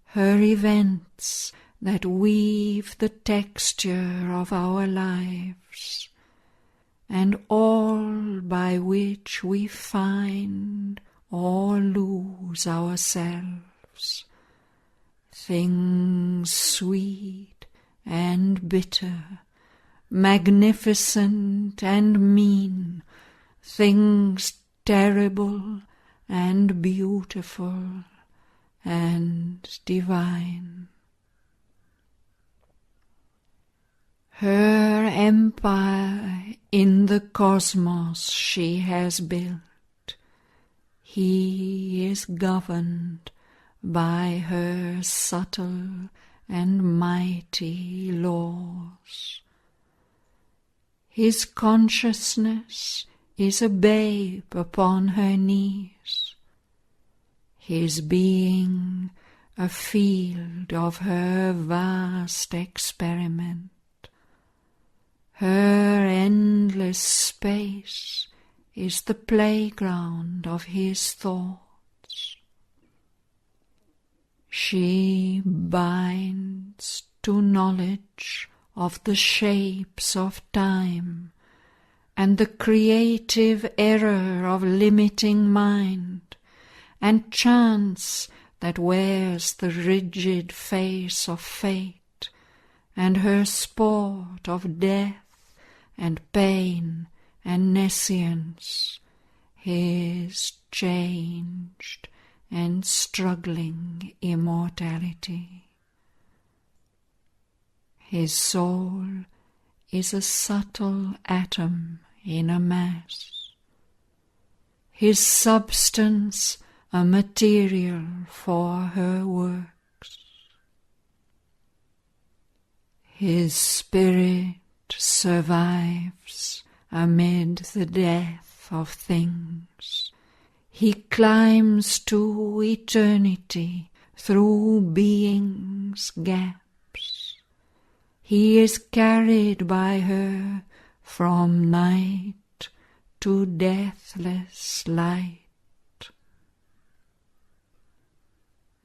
her events that weave the texture of our lives, and all by which we find or lose ourselves, things sweet and bitter, magnificent and mean, things terrible and beautiful and divine. Her empire in the cosmos she has built. He is governed by her subtle and mighty laws. His consciousness is a babe upon her knees, his being a field of her vast experiment. Her endless space is the playground of his thoughts. She binds to knowledge of the shapes of time and the creative error of limiting mind, and chance that wears the rigid face of fate, and her sport of death and pain and nescience, his changed and struggling immortality. His soul is a subtle atom in a mass, his substance a material for her works. His spirit survives amid the death of things. He climbs to eternity through being's gaps. He is carried by her from night to deathless light.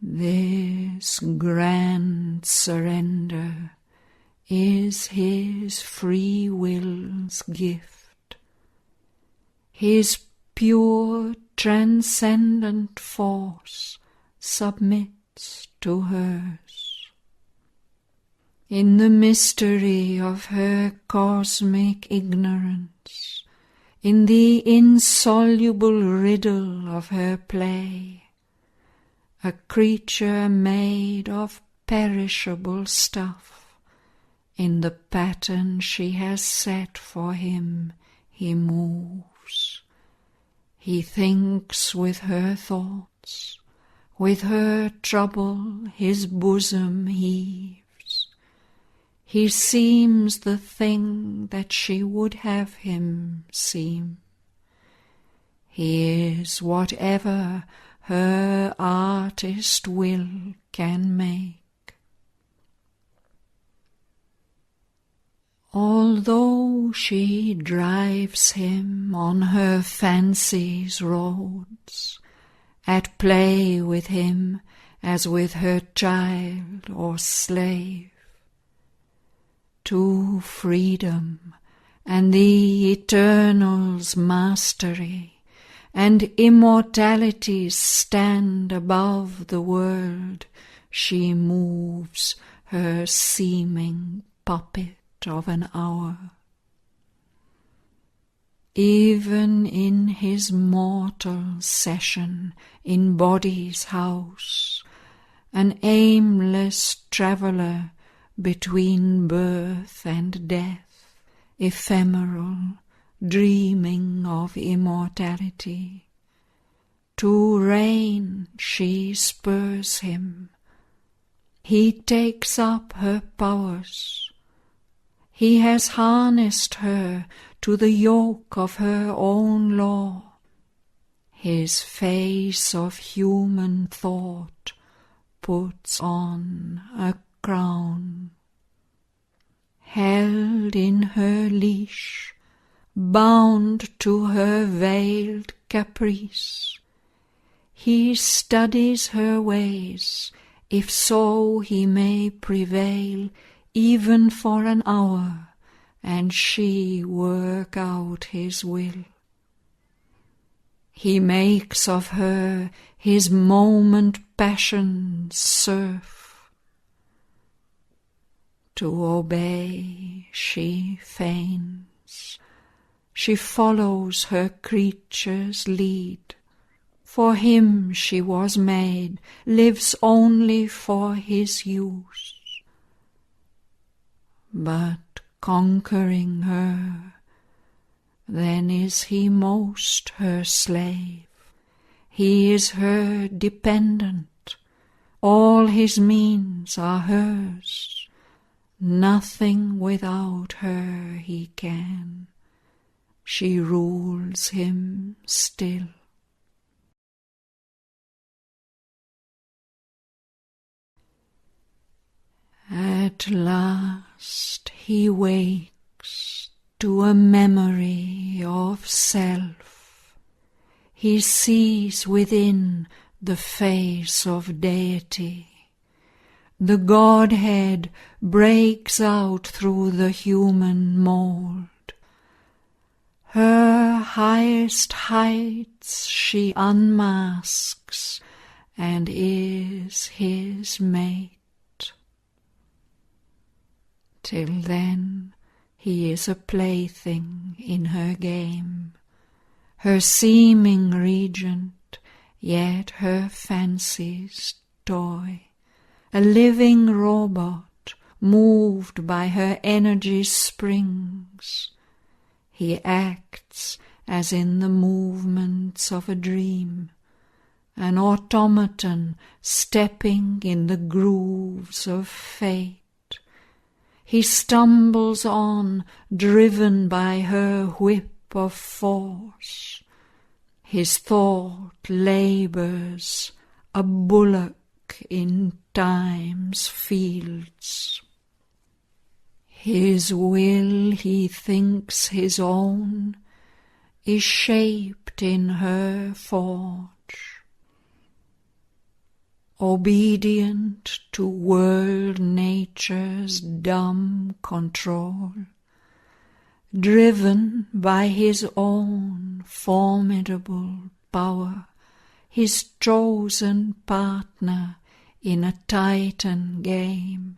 This grand surrender is his free will's gift. His pure transcendent force submits to hers. In the mystery of her cosmic ignorance, in the insoluble riddle of her play, a creature made of perishable stuff, in the pattern she has set for him he moves. He thinks with her thoughts, with her trouble his bosom heaves. He seems the thing that she would have him seem. He is whatever her artist will can make. Although she drives him on her fancy's roads, at play with him as with her child or slave, to freedom and the eternal's mastery and immortality's stand above the world, she moves her seeming puppet of an hour. Even in his mortal session in body's house, an aimless traveller between birth and death, ephemeral, dreaming of immortality. To reign she spurs him. He takes up her powers. He has harnessed her to the yoke of her own law. His face of human thought puts on a crown. Held in her leash, bound to her veiled caprice, he studies her ways, if so he may prevail even for an hour, and she work out his will. He makes of her his moment passion's serf. To obey she feigns, she follows her creature's lead. For him she was made, lives only for his use. But conquering her, then is he most her slave. He is her dependent, all his means are hers. Nothing without her he can. She rules him still. At last he wakes to a memory of self. He sees within the face of deity. The Godhead breaks out through the human mould. Her highest heights she unmasks and is his mate. Till then he is a plaything in her game, her seeming regent, yet her fancy's toy, a living robot moved by her energy's springs. He acts as in the movements of a dream, an automaton stepping in the grooves of fate. He stumbles on, driven by her whip of force. His thought labours, a bullock in time's fields. His will, he thinks his own, is shaped in her forge. Obedient to world nature's dumb control, driven by his own formidable power, his chosen partner in a Titan game,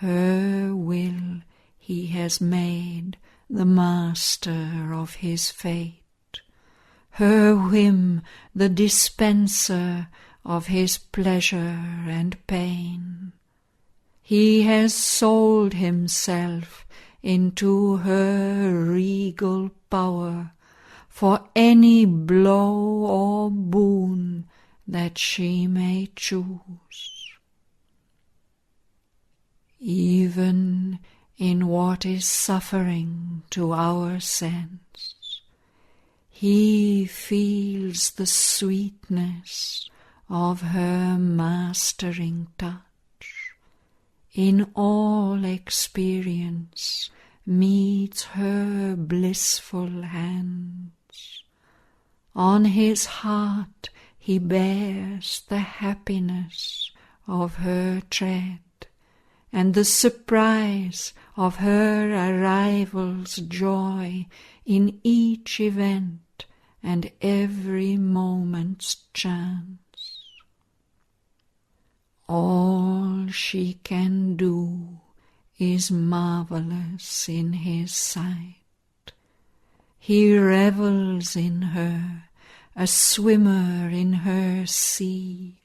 her will he has made the master of his fate, her whim the dispenser of his pleasure and pain. He has sold himself into her regal power for any blow or boon that she may choose. Even in what is suffering to our sense, he feels the sweetness of her mastering touch. In all experience meets her blissful hands. On his heart he bears the happiness of her tread, and the surprise of her arrival's joy in each event and every moment's chance. All she can do is marvelous in his sight. He revels in her, a swimmer in her sea,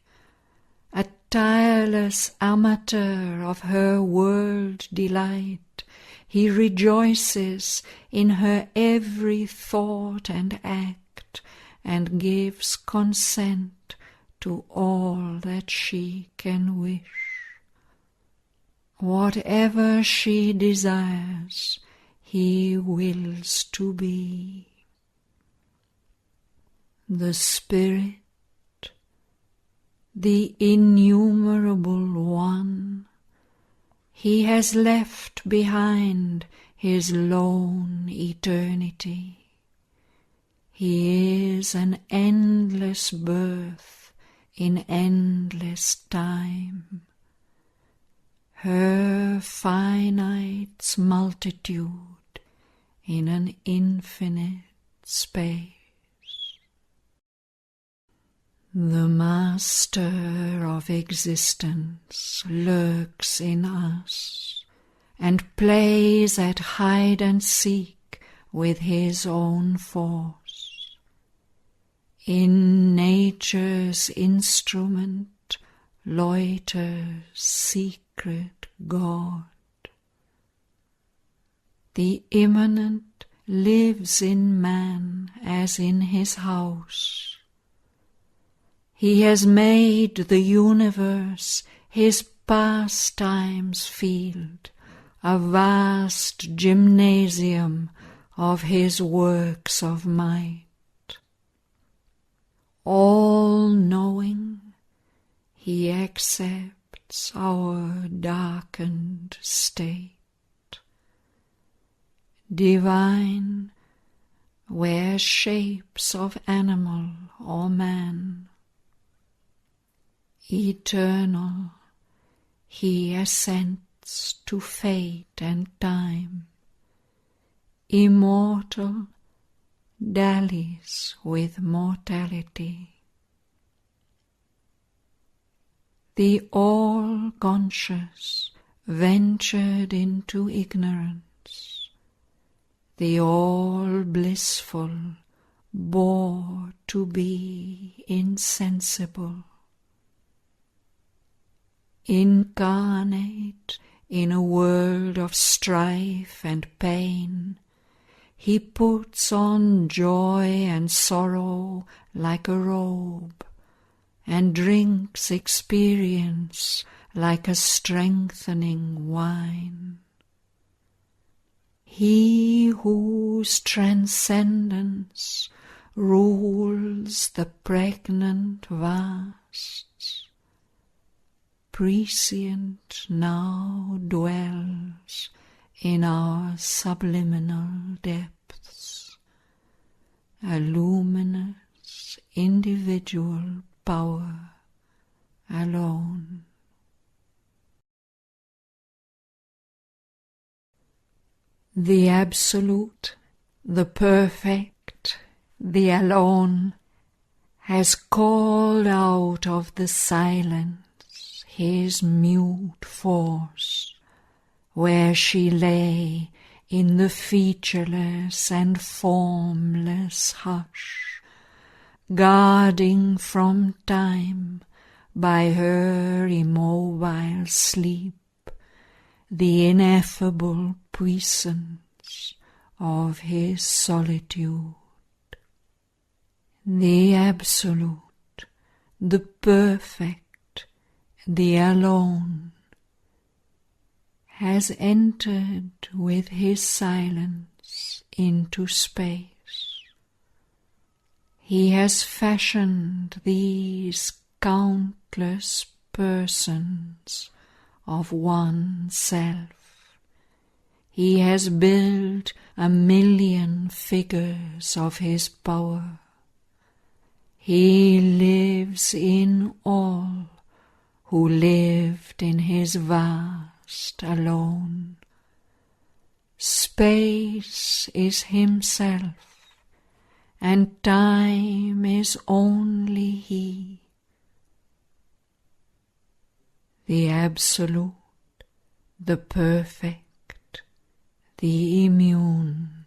a tireless amateur of her world delight. He rejoices in her every thought and act, and gives consent to all that she can wish. Whatever she desires, he wills to be. The Spirit, the innumerable One, he has left behind his lone eternity. He is an endless birth in endless time, her finite's multitude in an infinite space. The Master of existence lurks in us and plays at hide and seek with his own force. In nature's instrument loiters secret God. The immanent lives in man as in his house. He has made the universe his pastimes field, a vast gymnasium of his works of might. All-knowing, he accepts our darkened state. Divine, wears shapes of animal or man. Eternal, he assents to fate and time. immortal, dallies with mortality. The all-conscious ventured into ignorance. The all-blissful bore to be insensible. Incarnate in a world of strife and pain, he puts on joy and sorrow like a robe, and drinks experience like a strengthening wine. He whose transcendence rules the pregnant vasts, prescient now dwells in our subliminal depths, a luminous individual power alone. The Absolute, the Perfect, the Alone, has called out of the silence his mute force, where she lay in the featureless and formless hush, guarding from time by her immobile sleep the ineffable puissance of his solitude. The Absolute, the Perfect, the Alone, has entered with his silence into space. He has fashioned these countless persons of one self. He has built 1,000,000 figures of his power. He lives in all who lived in his vast alone. Space is himself, and time is only he. The Absolute, the Perfect, the Immune,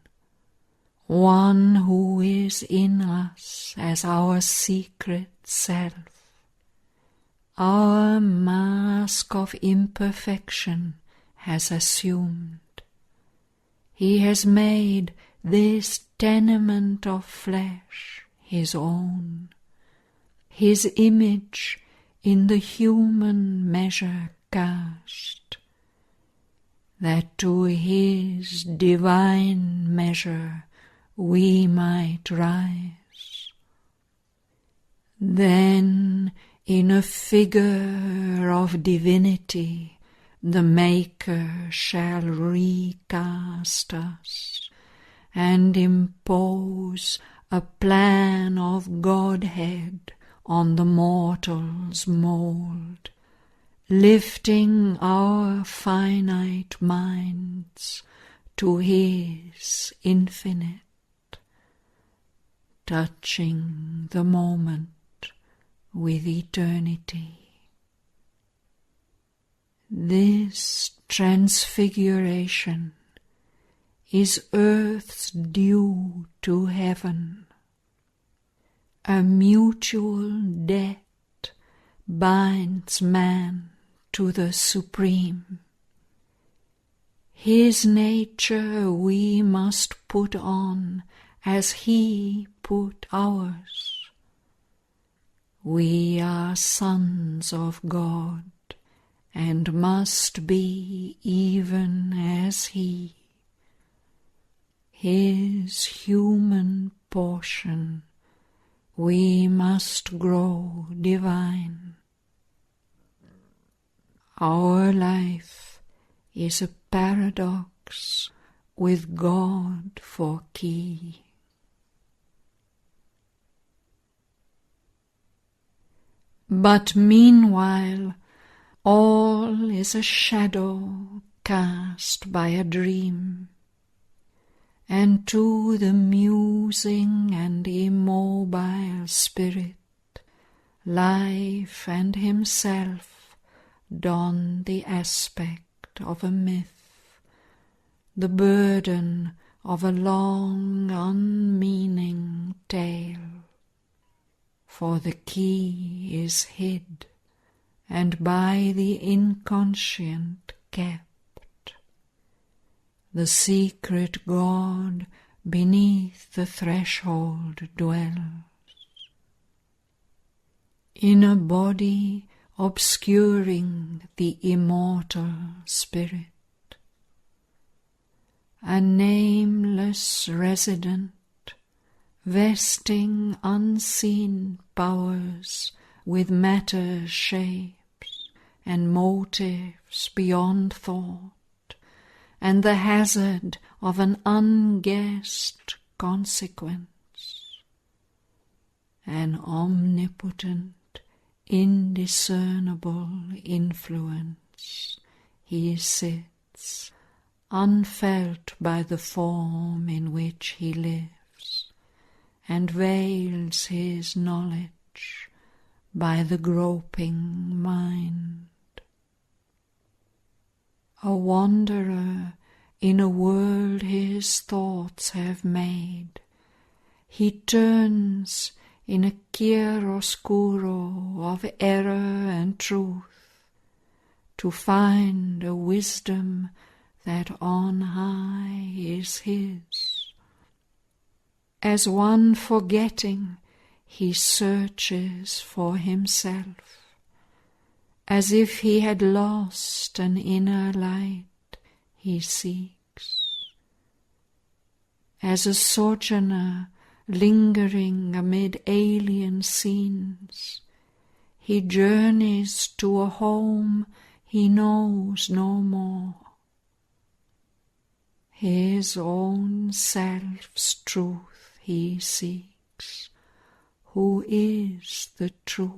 one who is in us as our secret self, our mask of imperfection has assumed. He has made this tenement of flesh his own, his image in the human measure cast, that to his divine measure we might rise. Then in a figure of divinity the Maker shall recast us, and impose a plan of Godhead on the mortal's mould, lifting our finite minds to his infinite, touching the moment with eternity. This transfiguration is earth's due to heaven. A mutual debt binds man to the Supreme. His nature we must put on as he put ours. We are sons of God, and must be even as he. His human portion we must grow divine. Our life is a paradox with God for key. But meanwhile all is a shadow cast by a dream. and to the musing and immobile spirit, life and himself don the aspect of a myth, the burden of a long unmeaning tale. For the key is hid, and by the inconscient kept. The secret God beneath the threshold dwells, in a body obscuring the immortal spirit, a nameless resident, vesting unseen powers with matter's shapes and motives beyond thought, and the hazard of an unguessed consequence. An omnipotent, indiscernible influence, he sits, unfelt by the form in which he lives, and veils his knowledge by the groping mind. A wanderer in a world his thoughts have made, he turns in a chiaroscuro of error and truth to find a wisdom that on high is his. As one forgetting, he searches for himself, as if he had lost an inner light he seeks. As a sojourner lingering amid alien scenes, he journeys to a home he knows no more. His own self's truth he seeks, who is the truth.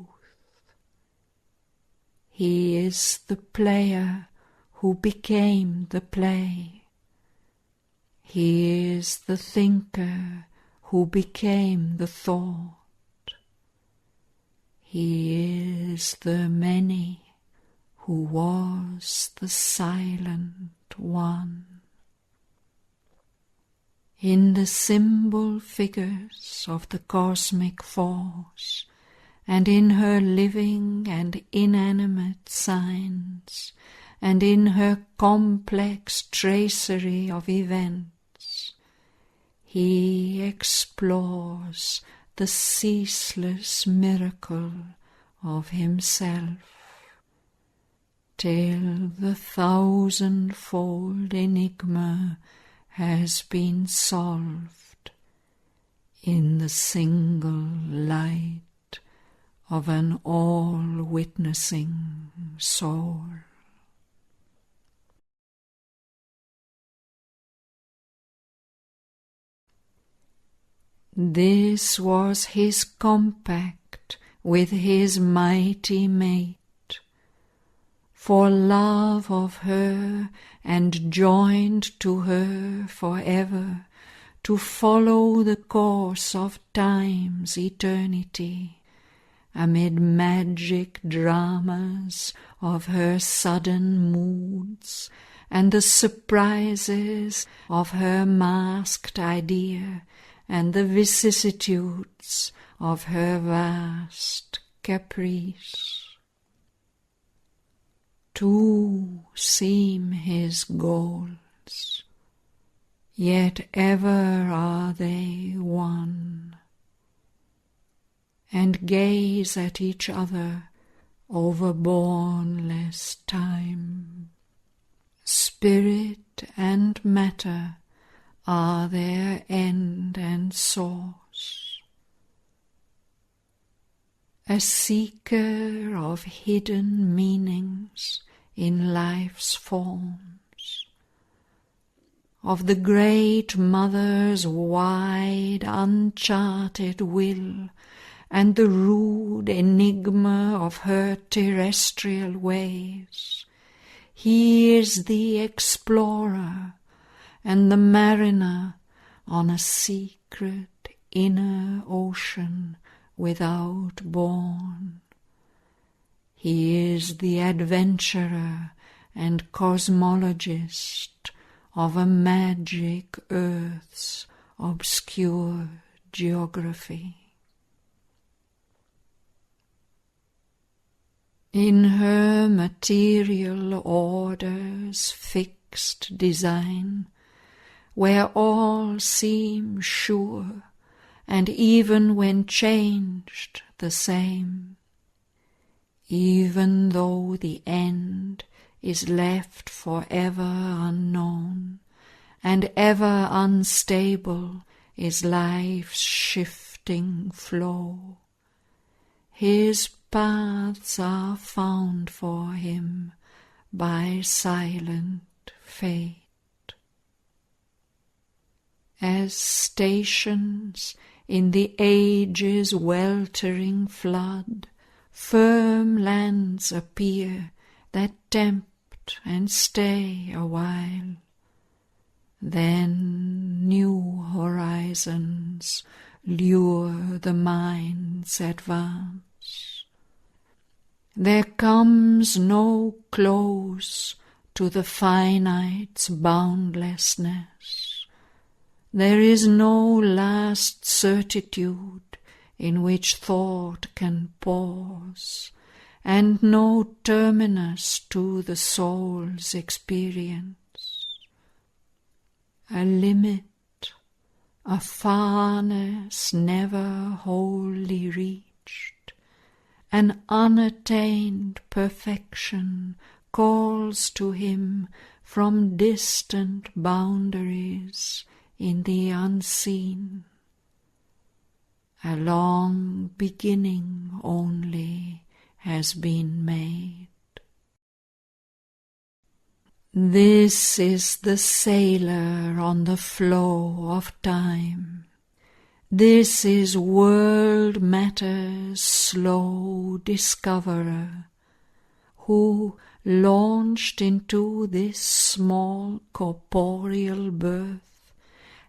He is the player who became the play. He is the thinker who became the thought. He is the many who was the silent one. In the symbol figures of the cosmic force, and in her living and inanimate signs, and in her complex tracery of events, he explores the ceaseless miracle of himself, till the thousandfold enigma has been solved in the single light of an all-witnessing soul. This was his compact with his mighty mate, for love of her and joined to her forever, to follow the course of time's eternity, amid magic dramas of her sudden moods, and the surprises of her masked idea, and the vicissitudes of her vast caprice. Two seem his goals, yet ever are they one, and gaze at each other over bournless time. Spirit and matter are their end and source. A seeker of hidden meanings in life's forms, of the great mother's wide uncharted will, and the rude enigma of her terrestrial ways. He is the explorer and the mariner on a secret inner ocean without bourne. He is the adventurer and cosmologist of a magic earth's obscure geography. In her material order's fixed design, where all seem sure, and even when changed the same, even though the end is left forever unknown, and ever unstable is life's shifting flow, his paths are found for him by silent fate. As stations in the age's weltering flood, firm lands appear that tempt and stay a while. Then new horizons lure the mind's advance. There comes no close to the finite's boundlessness. There is no last certitude in which thought can pause, and no terminus to the soul's experience. A limit, a farness never wholly reached, an unattained perfection calls to him from distant boundaries in the unseen. A long beginning only has been made. This is the sailor on the flow of time. This is world matter's slow discoverer, who, launched into this small corporeal birth,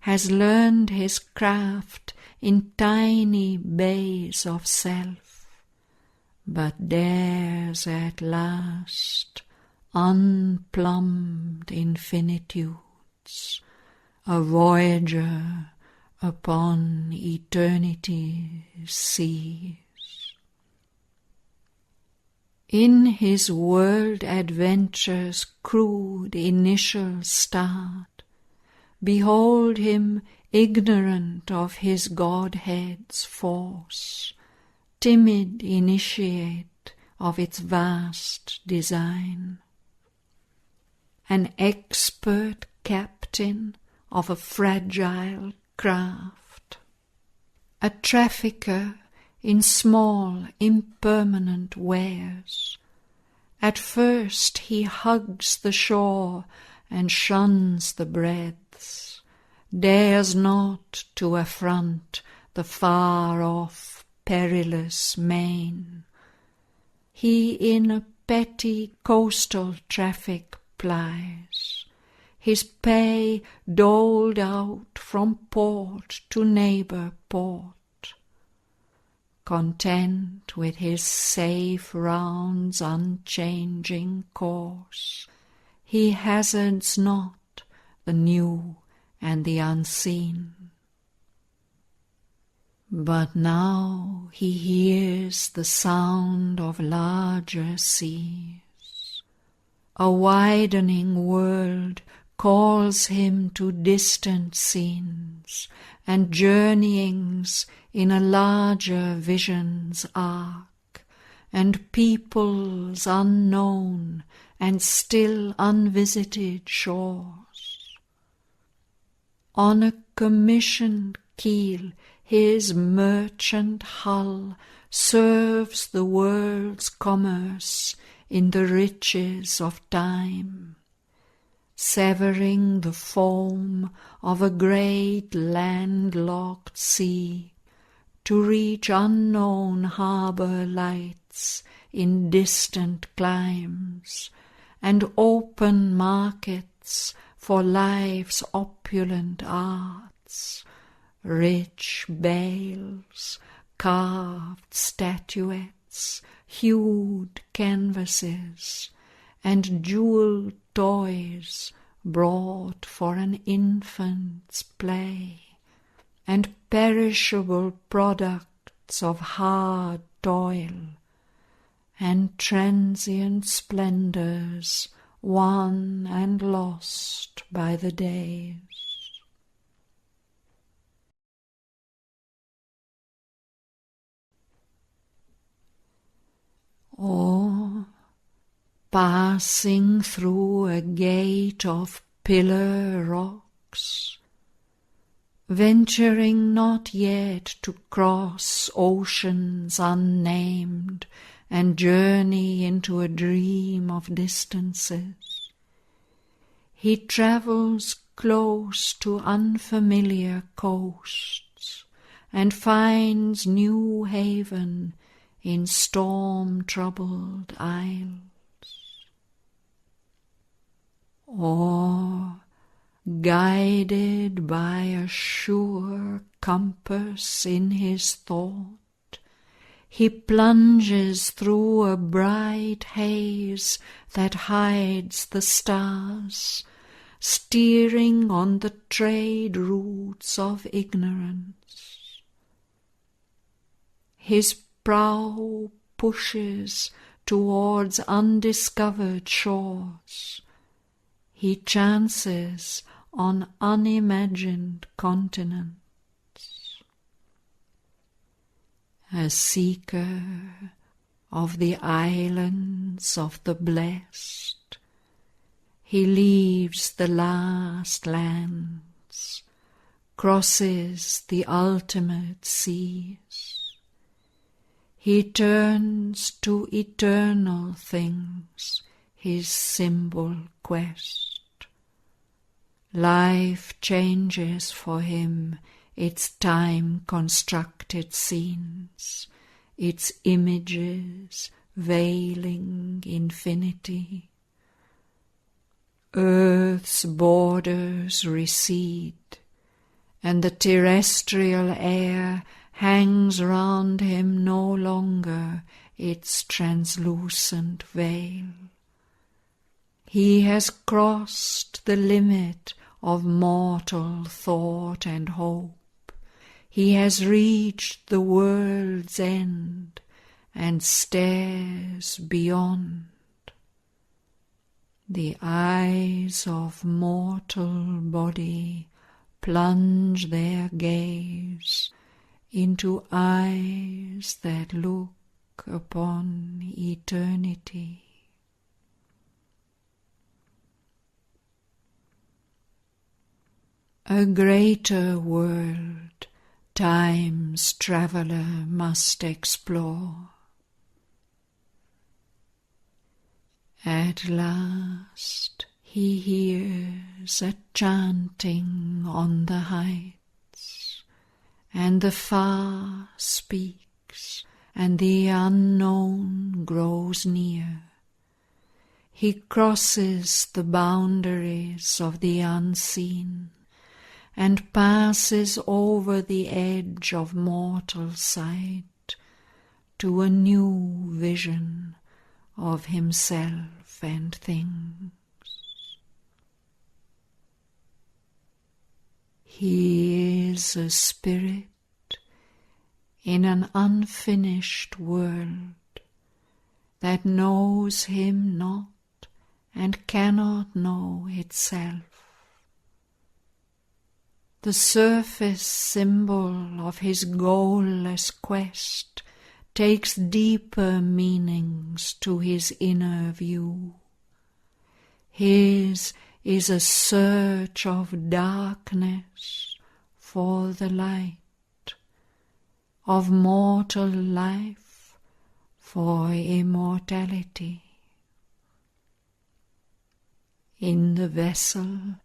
has learned his craft in tiny bays of self, but dares at last unplumbed infinitudes, a voyager upon eternity's seas. In his world adventure's crude initial start, behold him ignorant of his Godhead's force, timid initiate of its vast design, an expert captain of a fragile craft, a trafficker in small impermanent wares. At first he hugs the shore and shuns the breadths, dares not to affront the far-off perilous main. He in a petty coastal traffic plies, his pay doled out from port to neighbour port. Content with his safe round's unchanging course, he hazards not the new and the unseen. But now he hears the sound of larger seas. A widening world calls him to distant scenes and journeyings in a larger vision's arc, and peoples unknown and still unvisited shores. On a commissioned keel his merchant hull serves the world's commerce in the riches of time, severing the foam of a great landlocked sea to reach unknown harbour lights in distant climes, and open markets for life's opulent arts. carpets, rich bales, carved statuettes, hued canvases, and jewelled toys brought for an infant's play, and perishable products of hard toil, and transient splendours won and lost by the days. Or, passing through a gate of pillar rocks, venturing not yet to cross oceans unnamed and journey into a dream of distances, he travels close to unfamiliar coasts and finds new haven in storm-troubled isles. Or, guided by a sure compass in his thought, he plunges through a bright haze that hides the stars, steering on the trade routes of ignorance. His prow pushes towards undiscovered shores. He chances on unimagined continents. A seeker of the islands of the blessed, he leaves the last lands, crosses the ultimate seas. He turns to eternal things his symbol quest. Life changes for him its time-constructed scenes, its images veiling infinity. Earth's borders recede, and the terrestrial air hangs round him no longer its translucent veil. He has crossed the limit of mortal thought and hope. He has reached the world's end and stares beyond. The eyes of mortal body plunge their gaze into eyes that look upon eternity. A greater world time's traveller must explore. At last he hears a chanting on the heights, and the far speaks, and the unknown grows near. He crosses the boundaries of the unseen, and passes over the edge of mortal sight to a new vision of himself and things. He is a spirit in an unfinished world that knows him not and cannot know itself. The surface symbol of his goalless quest takes deeper meanings to his inner view. His is a search of darkness for the light, of mortal life for immortality. In the vessel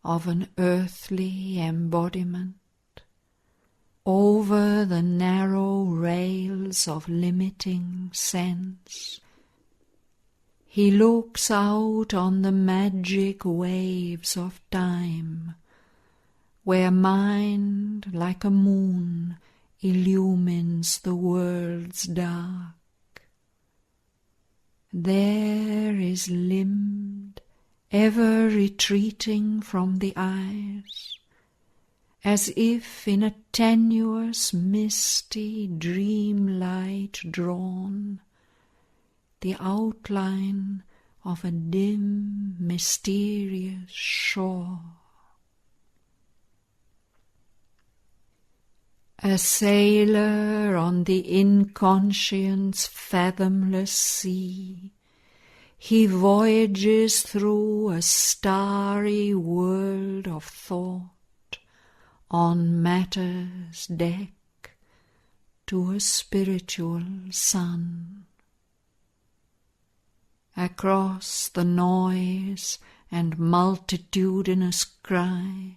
of an earthly embodiment, over the narrow rails of limiting sense, he looks out on the magic waves of time, where mind like a moon illumines the world's dark. There is limbed, ever retreating from the eyes, as if in a tenuous, misty dream light drawn, the outline of a dim, mysterious shore. A sailor on the inconscient's fathomless sea, he voyages through a starry world of thought on matter's deck to a spiritual sun. Across the noise and multitudinous cry,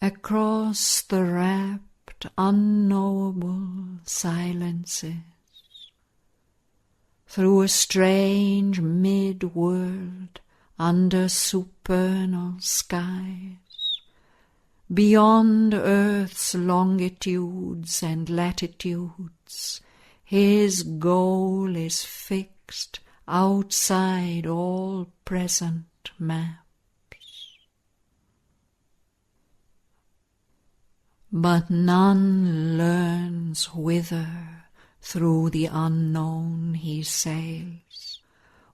across the rapt, unknowable silences, through a strange mid-world under supernal skies, beyond earth's longitudes and latitudes, his goal is fixed outside all present maps. But none learns whither through the unknown he sails,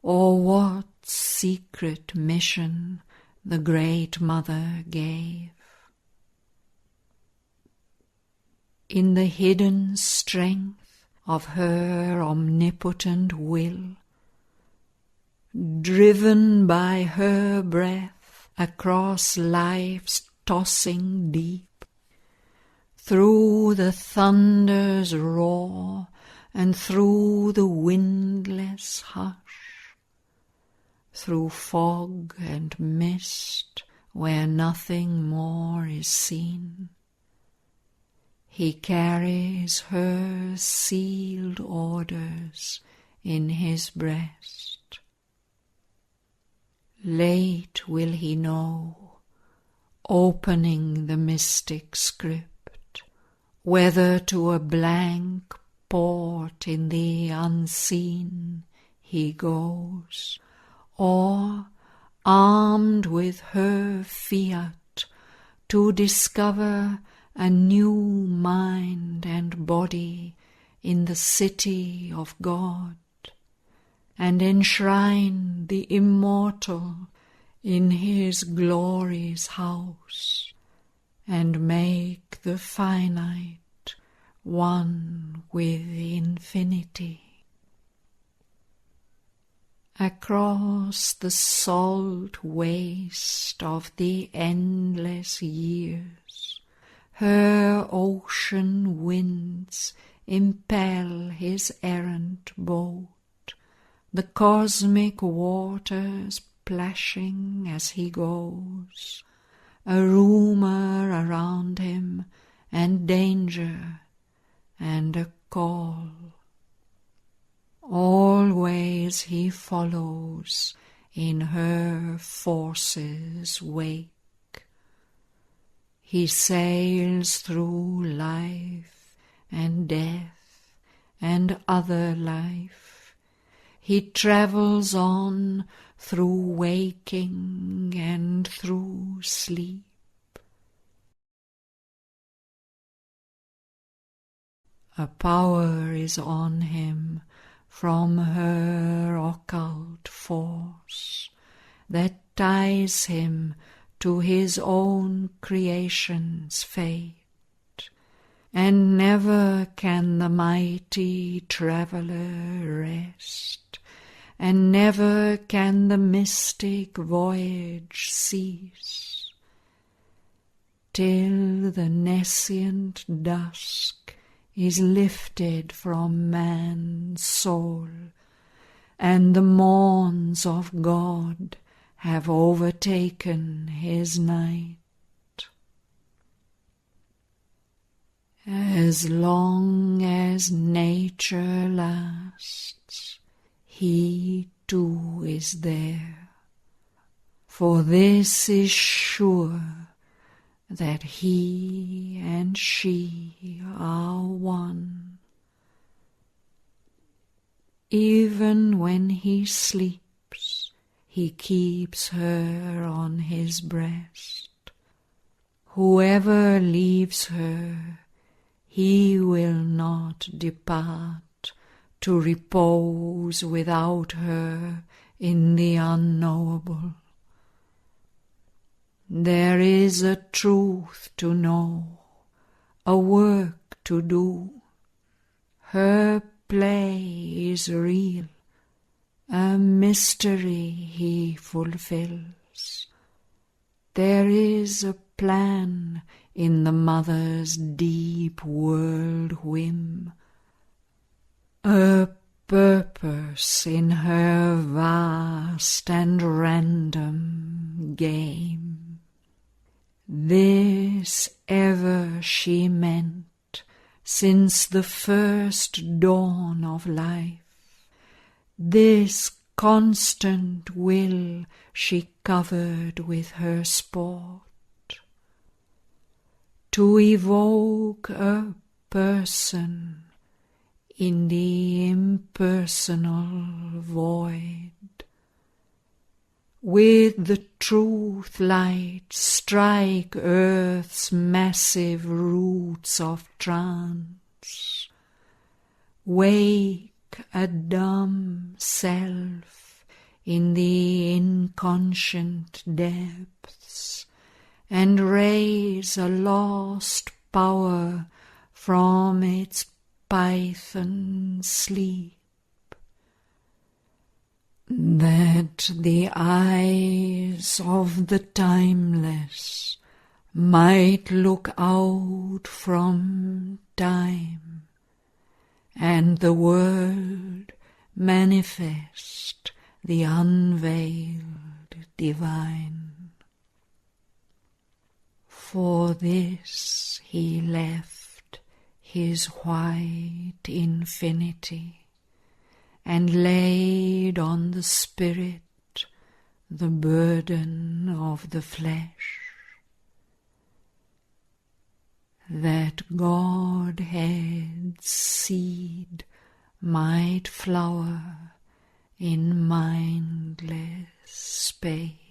or what secret mission the Great Mother gave. In the hidden strength of her omnipotent will, driven by her breath across life's tossing deep, through the thunder's roar and through the windless hush, through fog and mist where nothing more is seen, he carries her sealed orders in his breast. Late will he know, opening the mystic script, whether to a blank port in the unseen he goes, or, armed with her fiat, to discover a new mind and body in the city of God, and enshrine the immortal in his glory's house, and make the finite one with infinity. Across the salt waste of the endless years, her ocean winds impel his errant boat, the cosmic waters plashing as he goes, a rumour around him, and danger, and a call. Always he follows in her force's wake. He sails through life and death and other life. He travels on through waking and through sleep. A power is on him from her occult force that ties him to his own creation's fate, and never can the mighty traveller rest, and never can the mystic voyage cease, till the nescient dusk is lifted from man's soul, and the morns of God have overtaken his night. As long as nature lasts, he too is there, for this is sure, that he and she are one. Even when he sleeps, he keeps her on his breast. Whoever leaves her, he will not depart to repose without her in the unknowable. There is a truth to know, a work to do. Her play is real, a mystery he fulfills. There is a plan in the mother's deep world whim, a purpose in her vast and random game. This ever she meant since the first dawn of life. This constant will she covered with her sport, to evoke a person in the impersonal void. With the truth light strike earth's massive roots of trance. Wake a dumb self in the inconscient depths, and raise a lost power from its python sleep, that the eyes of the timeless might look out from time, and the world manifest the unveiled divine. For this he left his white infinity, and laid on the spirit the burden of the flesh, that Godhead's seed might flower in mindless space.